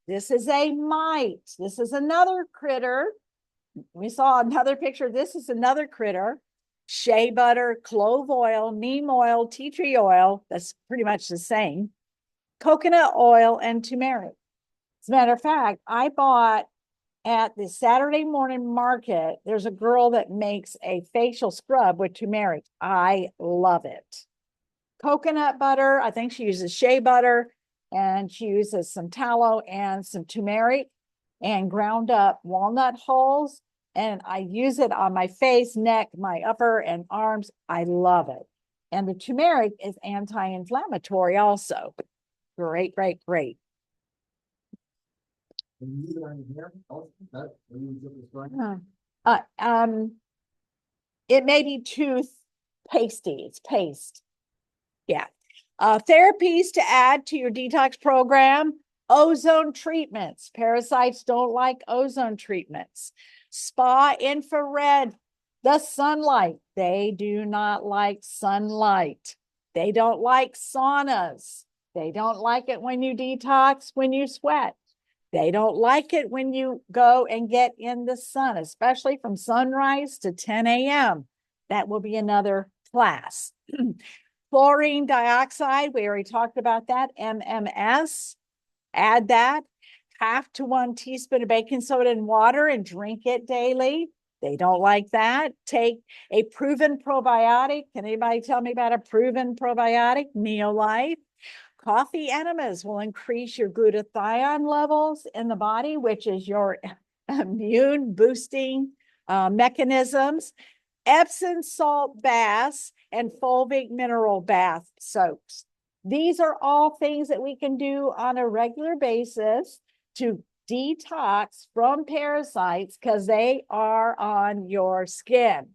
This is a mite. This is another critter. We saw another picture. This is another critter. Shea butter, clove oil, neem oil, tea tree oil. That's pretty much the same. Coconut oil and turmeric. As a matter of fact, I bought at the Saturday morning market, there's a girl that makes a facial scrub with turmeric. I love it. Coconut butter, I think she uses shea butter, and she uses some tallow and some turmeric and ground up walnut hulls. And I use it on my face, neck, my upper and arms. I love it. And the turmeric is anti-inflammatory also. Great, great, great. It may be tooth pasty. It's paste. Yeah. Therapies to add to your detox program. Ozone treatments. Parasites don't like ozone treatments. Spa infrared. The sunlight. They do not like sunlight. They don't like saunas. They don't like it when you detox, when you sweat. They don't like it when you go and get in the sun, especially from sunrise to 10 a.m. That will be another class. Fluorine dioxide, we already talked about that, MMS. Add that. Half to 1 teaspoon of baking soda in water and drink it daily. They don't like that. Take a proven probiotic. Can anybody tell me about a proven probiotic? Neolife. Coffee enemas will increase your glutathione levels in the body, which is your immune boosting mechanisms. Epsom salt baths and fulvic mineral bath soaps. These are all things that we can do on a regular basis to detox from parasites because they are on your skin.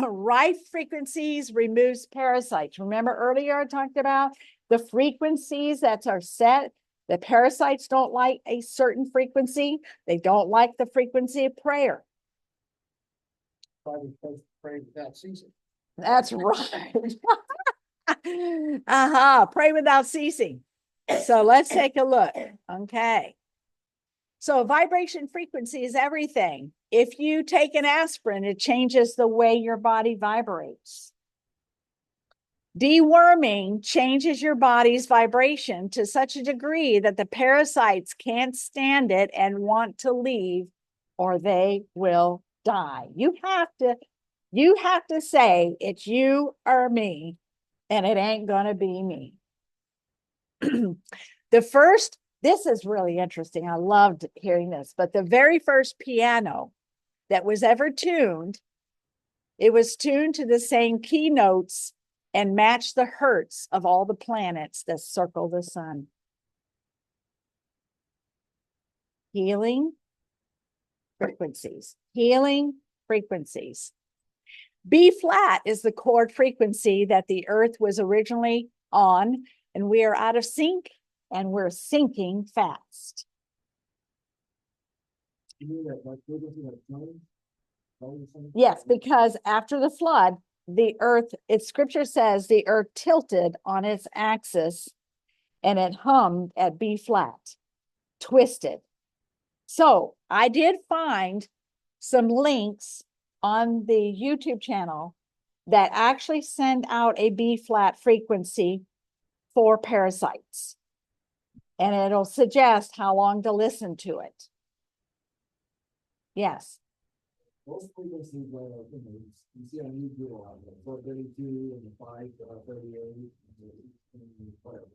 Right frequencies removes parasites. Remember earlier I talked about the frequencies that are set. The parasites don't like a certain frequency. They don't like the frequency of prayer. Probably supposed to pray that season. That's right. Pray without ceasing. So let's take a look. Okay. So vibration frequency is everything. If you take an aspirin, it changes the way your body vibrates. Deworming changes your body's vibration to such a degree that the parasites can't stand it and want to leave, or they will die. You have to say it's you or me, and it ain't gonna be me. This is really interesting. I loved hearing this, but the very first piano that was ever tuned, it was tuned to the same key notes and matched the hertz of all the planets that circle the sun. Healing frequencies. Healing frequencies. B flat is the chord frequency that the earth was originally on, and we are out of sync and we're sinking fast. Yes, because after the flood, the earth, scripture says the earth tilted on its axis and it hummed at B flat, twisted. So I did find some links on the YouTube channel that actually send out a B flat frequency for parasites. And it'll suggest how long to listen to it. Yes. Most frequencies where you see on YouTube a lot, like 432 and the 538 and whatever.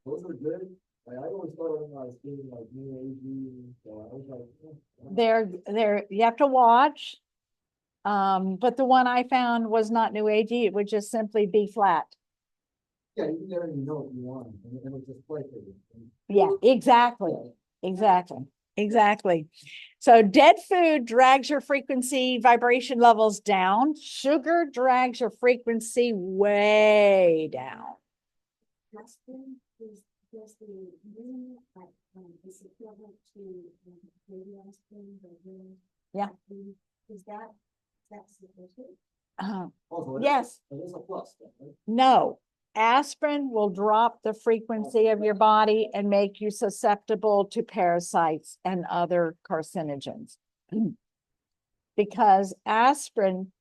Those are good. Like, I always thought when I was thinking like new agey, so I was like, They're you have to watch. But the one I found was not new agey, it would just simply be flat. yeah, you can get any note you want, and it just play for you. Yeah, exactly. Exactly. So dead food drags your frequency vibration levels down. Sugar drags your frequency way down. Aspirin is the urine is equivalent to baby aspirin, the urine. Yeah. Is that sufficient? Also, Yes. It is a plus, right? No. Aspirin will drop the frequency of your body and make you susceptible to parasites and other carcinogens. Because aspirin,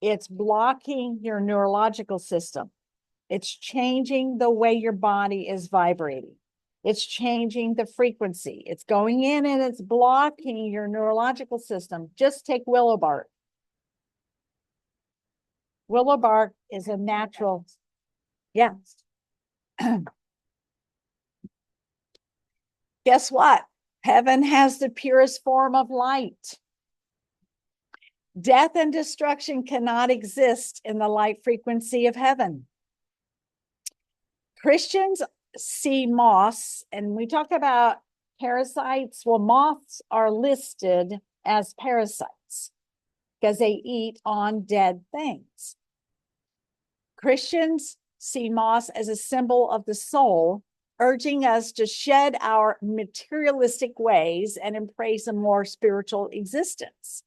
it's blocking your neurological system. It's changing the way your body is vibrating. It's changing the frequency. It's going in and it's blocking your neurological system. Just take willow bark. Willow bark is a natural. Yeah. Guess what? Heaven has the purest form of light. Death and destruction cannot exist in the light frequency of heaven. Christians see moths, and we talk about parasites. Well, moths are listed as parasites because they eat on dead things. Christians see moths as a symbol of the soul, urging us to shed our materialistic ways and embrace a more spiritual existence.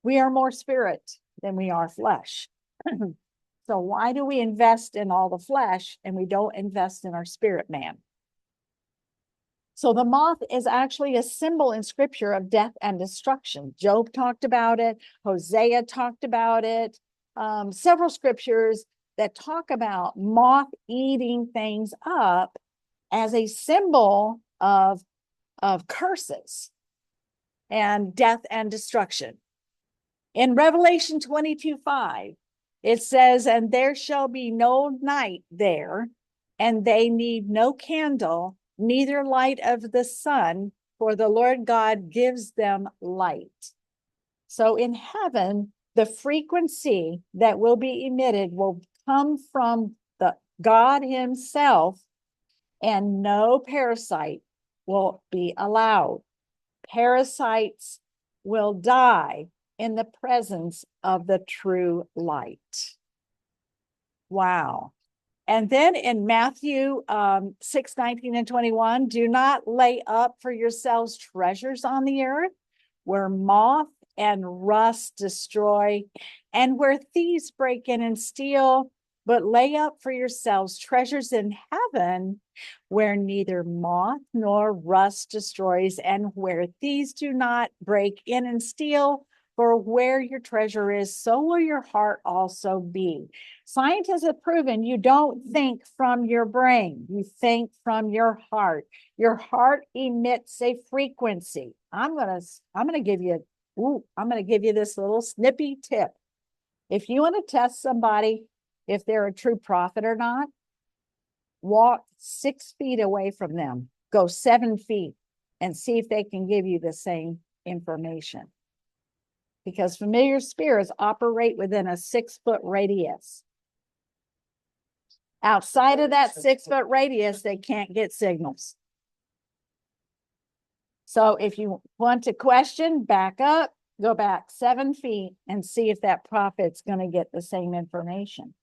We are more spirit than we are flesh. So why do we invest in all the flesh and we don't invest in our spirit man? So the moth is actually a symbol in scripture of death and destruction. Job talked about it. Hosea talked about it. Several scriptures that talk about moth eating things up as a symbol of curses and death and destruction. In Revelation 22:5, it says, and there shall be no night there, and they need no candle, neither light of the sun, for the Lord God gives them light. So in heaven, the frequency that will be emitted will come from the God himself, and no parasite will be allowed. Parasites will die in the presence of the true light. Wow. And then in Matthew 6:19 and 21, do not lay up for yourselves treasures on the earth where moth and rust destroy, and where thieves break in and steal, but lay up for yourselves treasures in heaven, where neither moth nor rust destroys, and where thieves do not break in and steal. For where your treasure is, so will your heart also be. Scientists have proven you don't think from your brain, you think from your heart. Your heart emits a frequency. I'm gonna give you this little snippy tip. If you want to test somebody if they're a true prophet or not, walk 6 feet away from them, go 7 feet, and see if they can give you the same information. Because familiar spirits operate within a 6-foot radius. Outside of that 6-foot radius, they can't get signals. So if you want to question, back up, go back 7 feet and see if that prophet's going to get the same information.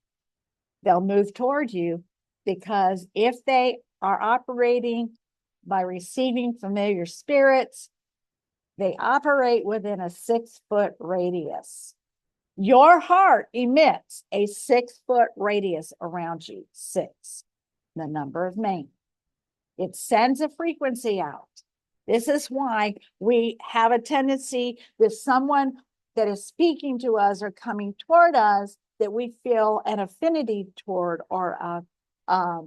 They'll move toward you, because if they are operating by receiving familiar spirits, they operate within a 6-foot radius. Your heart emits a 6-foot radius around you, 6, the number of Maine. It sends a frequency out. This is why we have a tendency with someone that is speaking to us or coming toward us that we feel an affinity toward, or a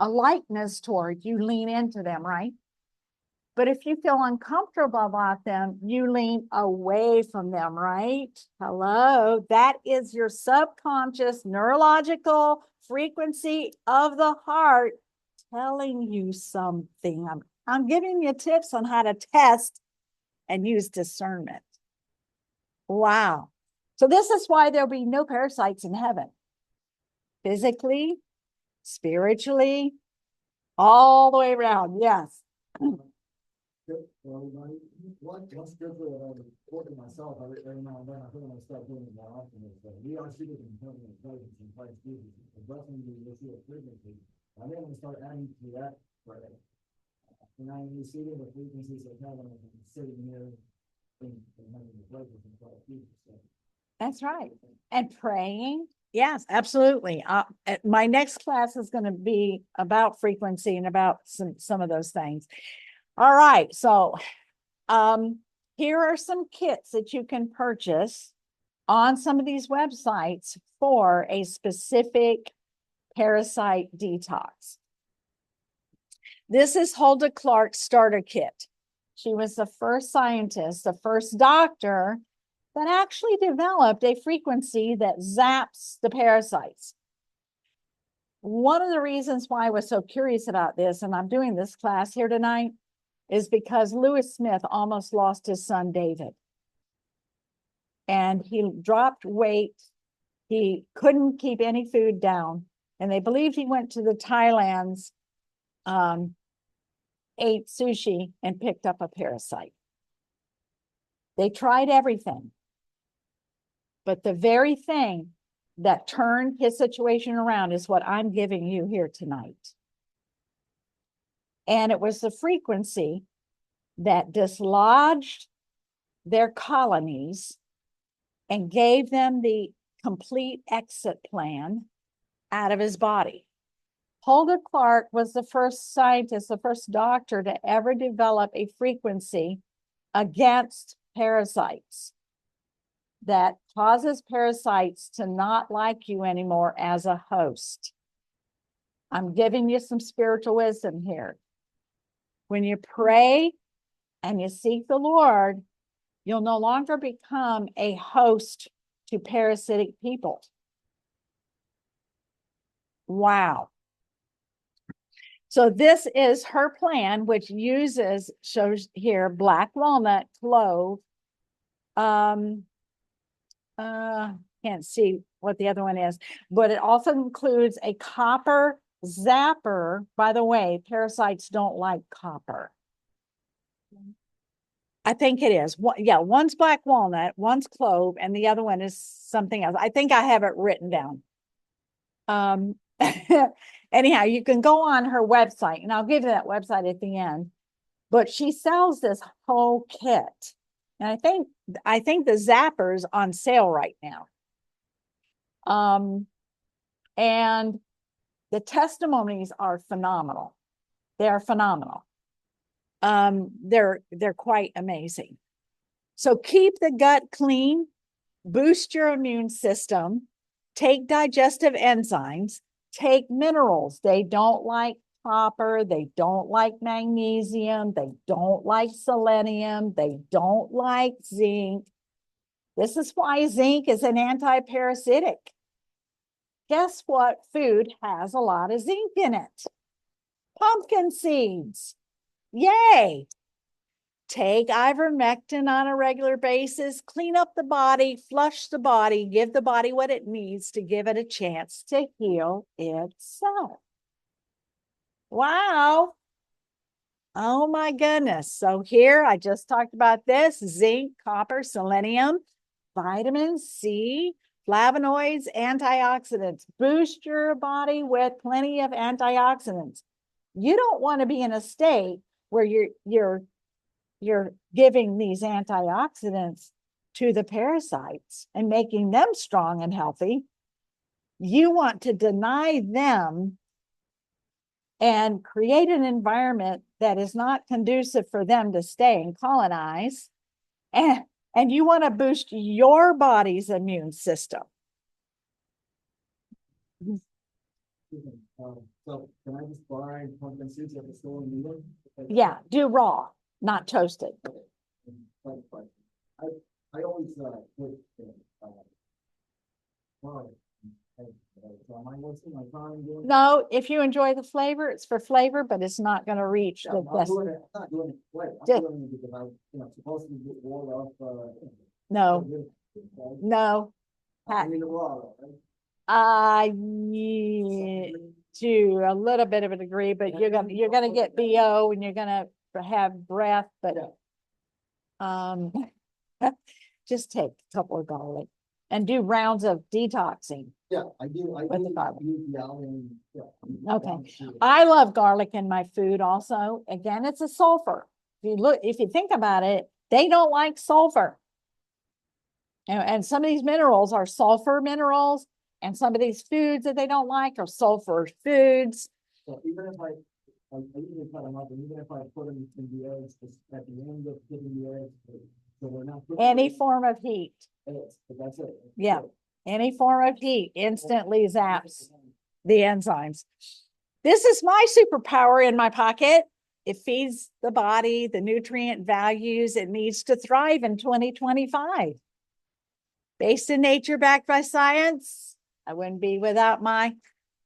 likeness toward. You lean into them, right? But if you feel uncomfortable about them, you lean away from them, right? Hello, that is your subconscious neurological frequency of the heart telling you something. I'm giving you tips on how to test and use discernment. Wow. So this is why there'll be no parasites in heaven. Physically, spiritually, all the way around. Yes. Good, well, one scripture that I was quoting myself every now and then, I think I'm gonna start doing it more often, is that we are seated in heavenly places in Christ Jesus. The blessing we receive a frequency. I think I'm gonna start adding to that prayer. And I'm receiving the frequencies of heaven and sitting here in heavenly places in Christ Jesus. So, That's right. And praying. Yes, absolutely. My next class is going to be about frequency and about some of those things. All right. So here are some kits that you can purchase on some of these websites for a specific parasite detox. This is Hulda Clark's starter kit. She was the first scientist, the first doctor that actually developed a frequency that zaps the parasites. One of the reasons why I was so curious about this, and I'm doing this class here tonight, is because Lewis Smith almost lost his son, David. And he dropped weight. He couldn't keep any food down. And they believed he went to the Thailands, ate sushi, and picked up a parasite. They tried everything. But the very thing that turned his situation around is what I'm giving you here tonight. And it was the frequency that dislodged their colonies and gave them the complete exit plan out of his body. Hulda Clark was the first scientist, the first doctor to ever develop a frequency against parasites that causes parasites to not like you anymore as a host. I'm giving you some spiritual wisdom here. When you pray and you seek the Lord, you'll no longer become a host to parasitic people. Wow. So this is her plan, which shows here, black walnut, clove. Can't see what the other one is, but it also includes a copper zapper. By the way, parasites don't like copper. I think it is. Yeah, one's black walnut, one's clove, and the other one is something else. I think I have it written down. Anyhow, you can go on her website, and I'll give you that website at the end. but she sells this whole kit. And I think the Zapper's on sale right now. And the testimonies are phenomenal. They are phenomenal. They're quite amazing. So keep the gut clean, boost your immune system, take digestive enzymes, take minerals. They don't like copper, they don't like magnesium, they don't like selenium, they don't like zinc. This is why zinc is an anti-parasitic. Guess what food has a lot of zinc in it? Pumpkin seeds. Yay! Take ivermectin on a regular basis, clean up the body, flush the body, give the body what it needs to give it a chance to heal itself. Wow. Oh my goodness. So here I just talked about this: zinc, copper, selenium, vitamin C, flavonoids, antioxidants. Boost your body with plenty of antioxidants. You don't want to be in a state where you're giving these antioxidants to the parasites and making them strong and healthy. You want to deny them and create an environment that is not conducive for them to stay and colonize. And you want to boost your body's immune system. So can I just buy pumpkin seeds at the store and eat them? Yeah, do raw, not toasted. But I always put well, so am I wasting my time doing? No, if you enjoy the flavor, it's for flavor, but it's not going to reach Yeah, the I'm best. doing it, I'm not doing it right. I'm Just- doing it because supposed to get ward off, No, no. I mean, the raw, right? Yeah, to a little bit of a degree, but you're gonna get BO and you're gonna have breath, but just take a couple of garlic and do rounds of detoxing. Yeah, I do, With the garlic. use the almond, yeah. Okay. I love garlic in my food also. Again, it's a sulfur. If you think about it, they don't like sulfur. And some of these minerals are sulfur minerals, and some of these foods that they don't like are sulfur foods. So even if I usually cut them up, and even if I put them in the eggs, just at the end of putting the eggs, so they're not. Any form of heat. Eggs, but that's it. Yeah. Any form of heat instantly zaps the enzymes. This is my superpower in my pocket. It feeds the body the nutrient values it needs to thrive in 2025. Based in nature, backed by science. I wouldn't be without my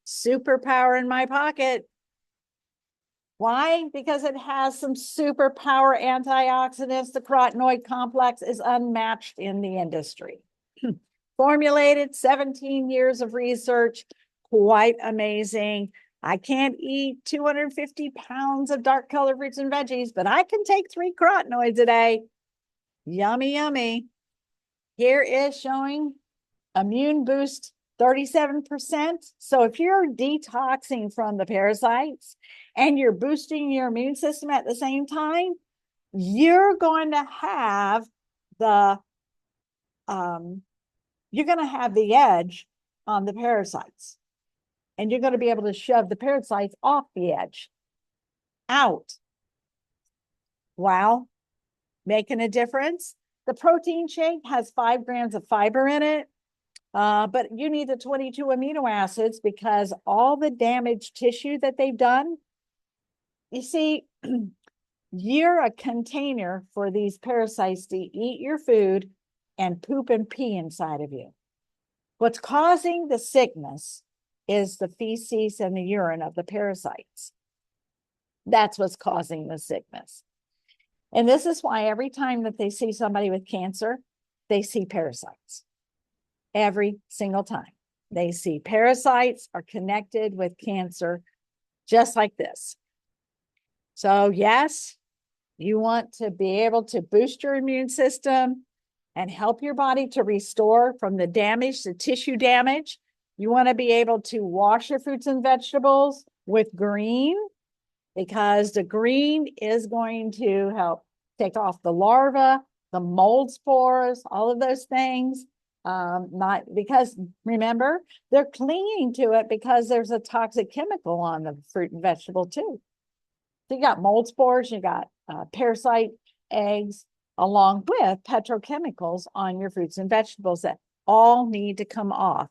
superpower in my pocket. Why? Because it has some superpower antioxidants. The carotenoid complex is unmatched in the industry. Formulated, 17 years of research, quite amazing. I can't eat 250 pounds of dark colored fruits and veggies, but I can take 3 carotenoids a day. Yummy, yummy. Here is showing immune boost 37%. So if you're detoxing from the parasites and you're boosting your immune system at the same time, you're going to have the edge on the parasites, and you're going to be able to shove the parasites off the edge out. Wow, making a difference. The protein shake has 5 grams of fiber in it, but you need the 22 amino acids because all the damaged tissue that they've done, you see, you're a container for these parasites to eat your food and poop and pee inside of you. What's causing the sickness is the feces and the urine of the parasites. That's what's causing the sickness. And this is why every time that they see somebody with cancer, they see parasites. Every single time. They see parasites are connected with cancer, just like this. So yes, you want to be able to boost your immune system and help your body to restore from the damage, the tissue damage. You want to be able to wash your fruits and vegetables with green. because the green is going to help take off the larva, the mold spores, all of those things. Not because remember, they're clinging to it because there's a toxic chemical on the fruit and vegetable too. So you got mold spores, you got parasite eggs, along with petrochemicals on your fruits and vegetables that all need to come off.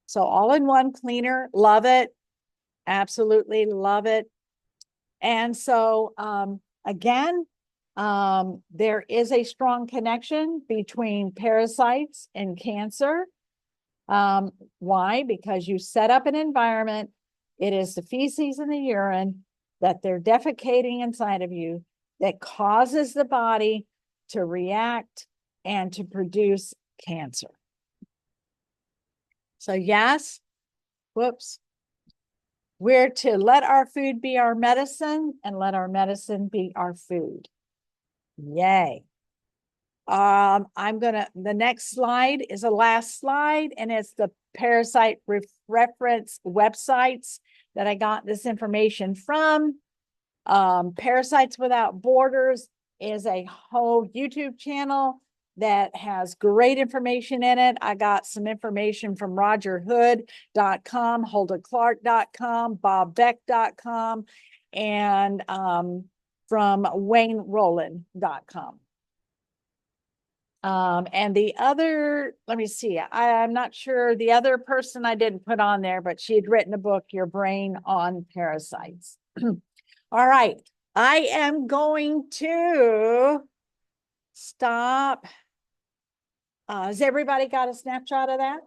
So all-in-one cleaner, love it. Absolutely love it. And so again, there is a strong connection between parasites and cancer. Why? Because you set up an environment, it is the feces and the urine that they're defecating inside of you that causes the body to react and to produce cancer. So yes, whoops. We're to let our food be our medicine and let our medicine be our food. Yay. The next slide is the last slide, and it's the parasite reference websites that I got this information from. Parasites Without Borders is a whole YouTube channel that has great information in it. I got some information from rogerhood.com, holderclark.com, bobbeck.com, and from waynerowland.com. And the other, let me see, I'm not sure, the other person I didn't put on there, but she had written a book, Your Brain on Parasites. All right, I am going to stop. Has everybody got a snapshot of that?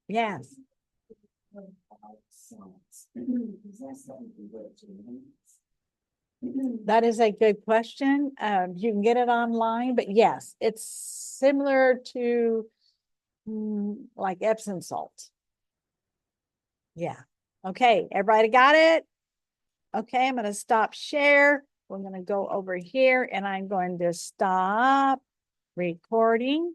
Yes. That is a good question. You can get it online, but yes, it's similar to like Epsom salt. Yeah. Okay, everybody got it? Okay, I'm going to stop share. We're going to go over here and I'm going to stop recording.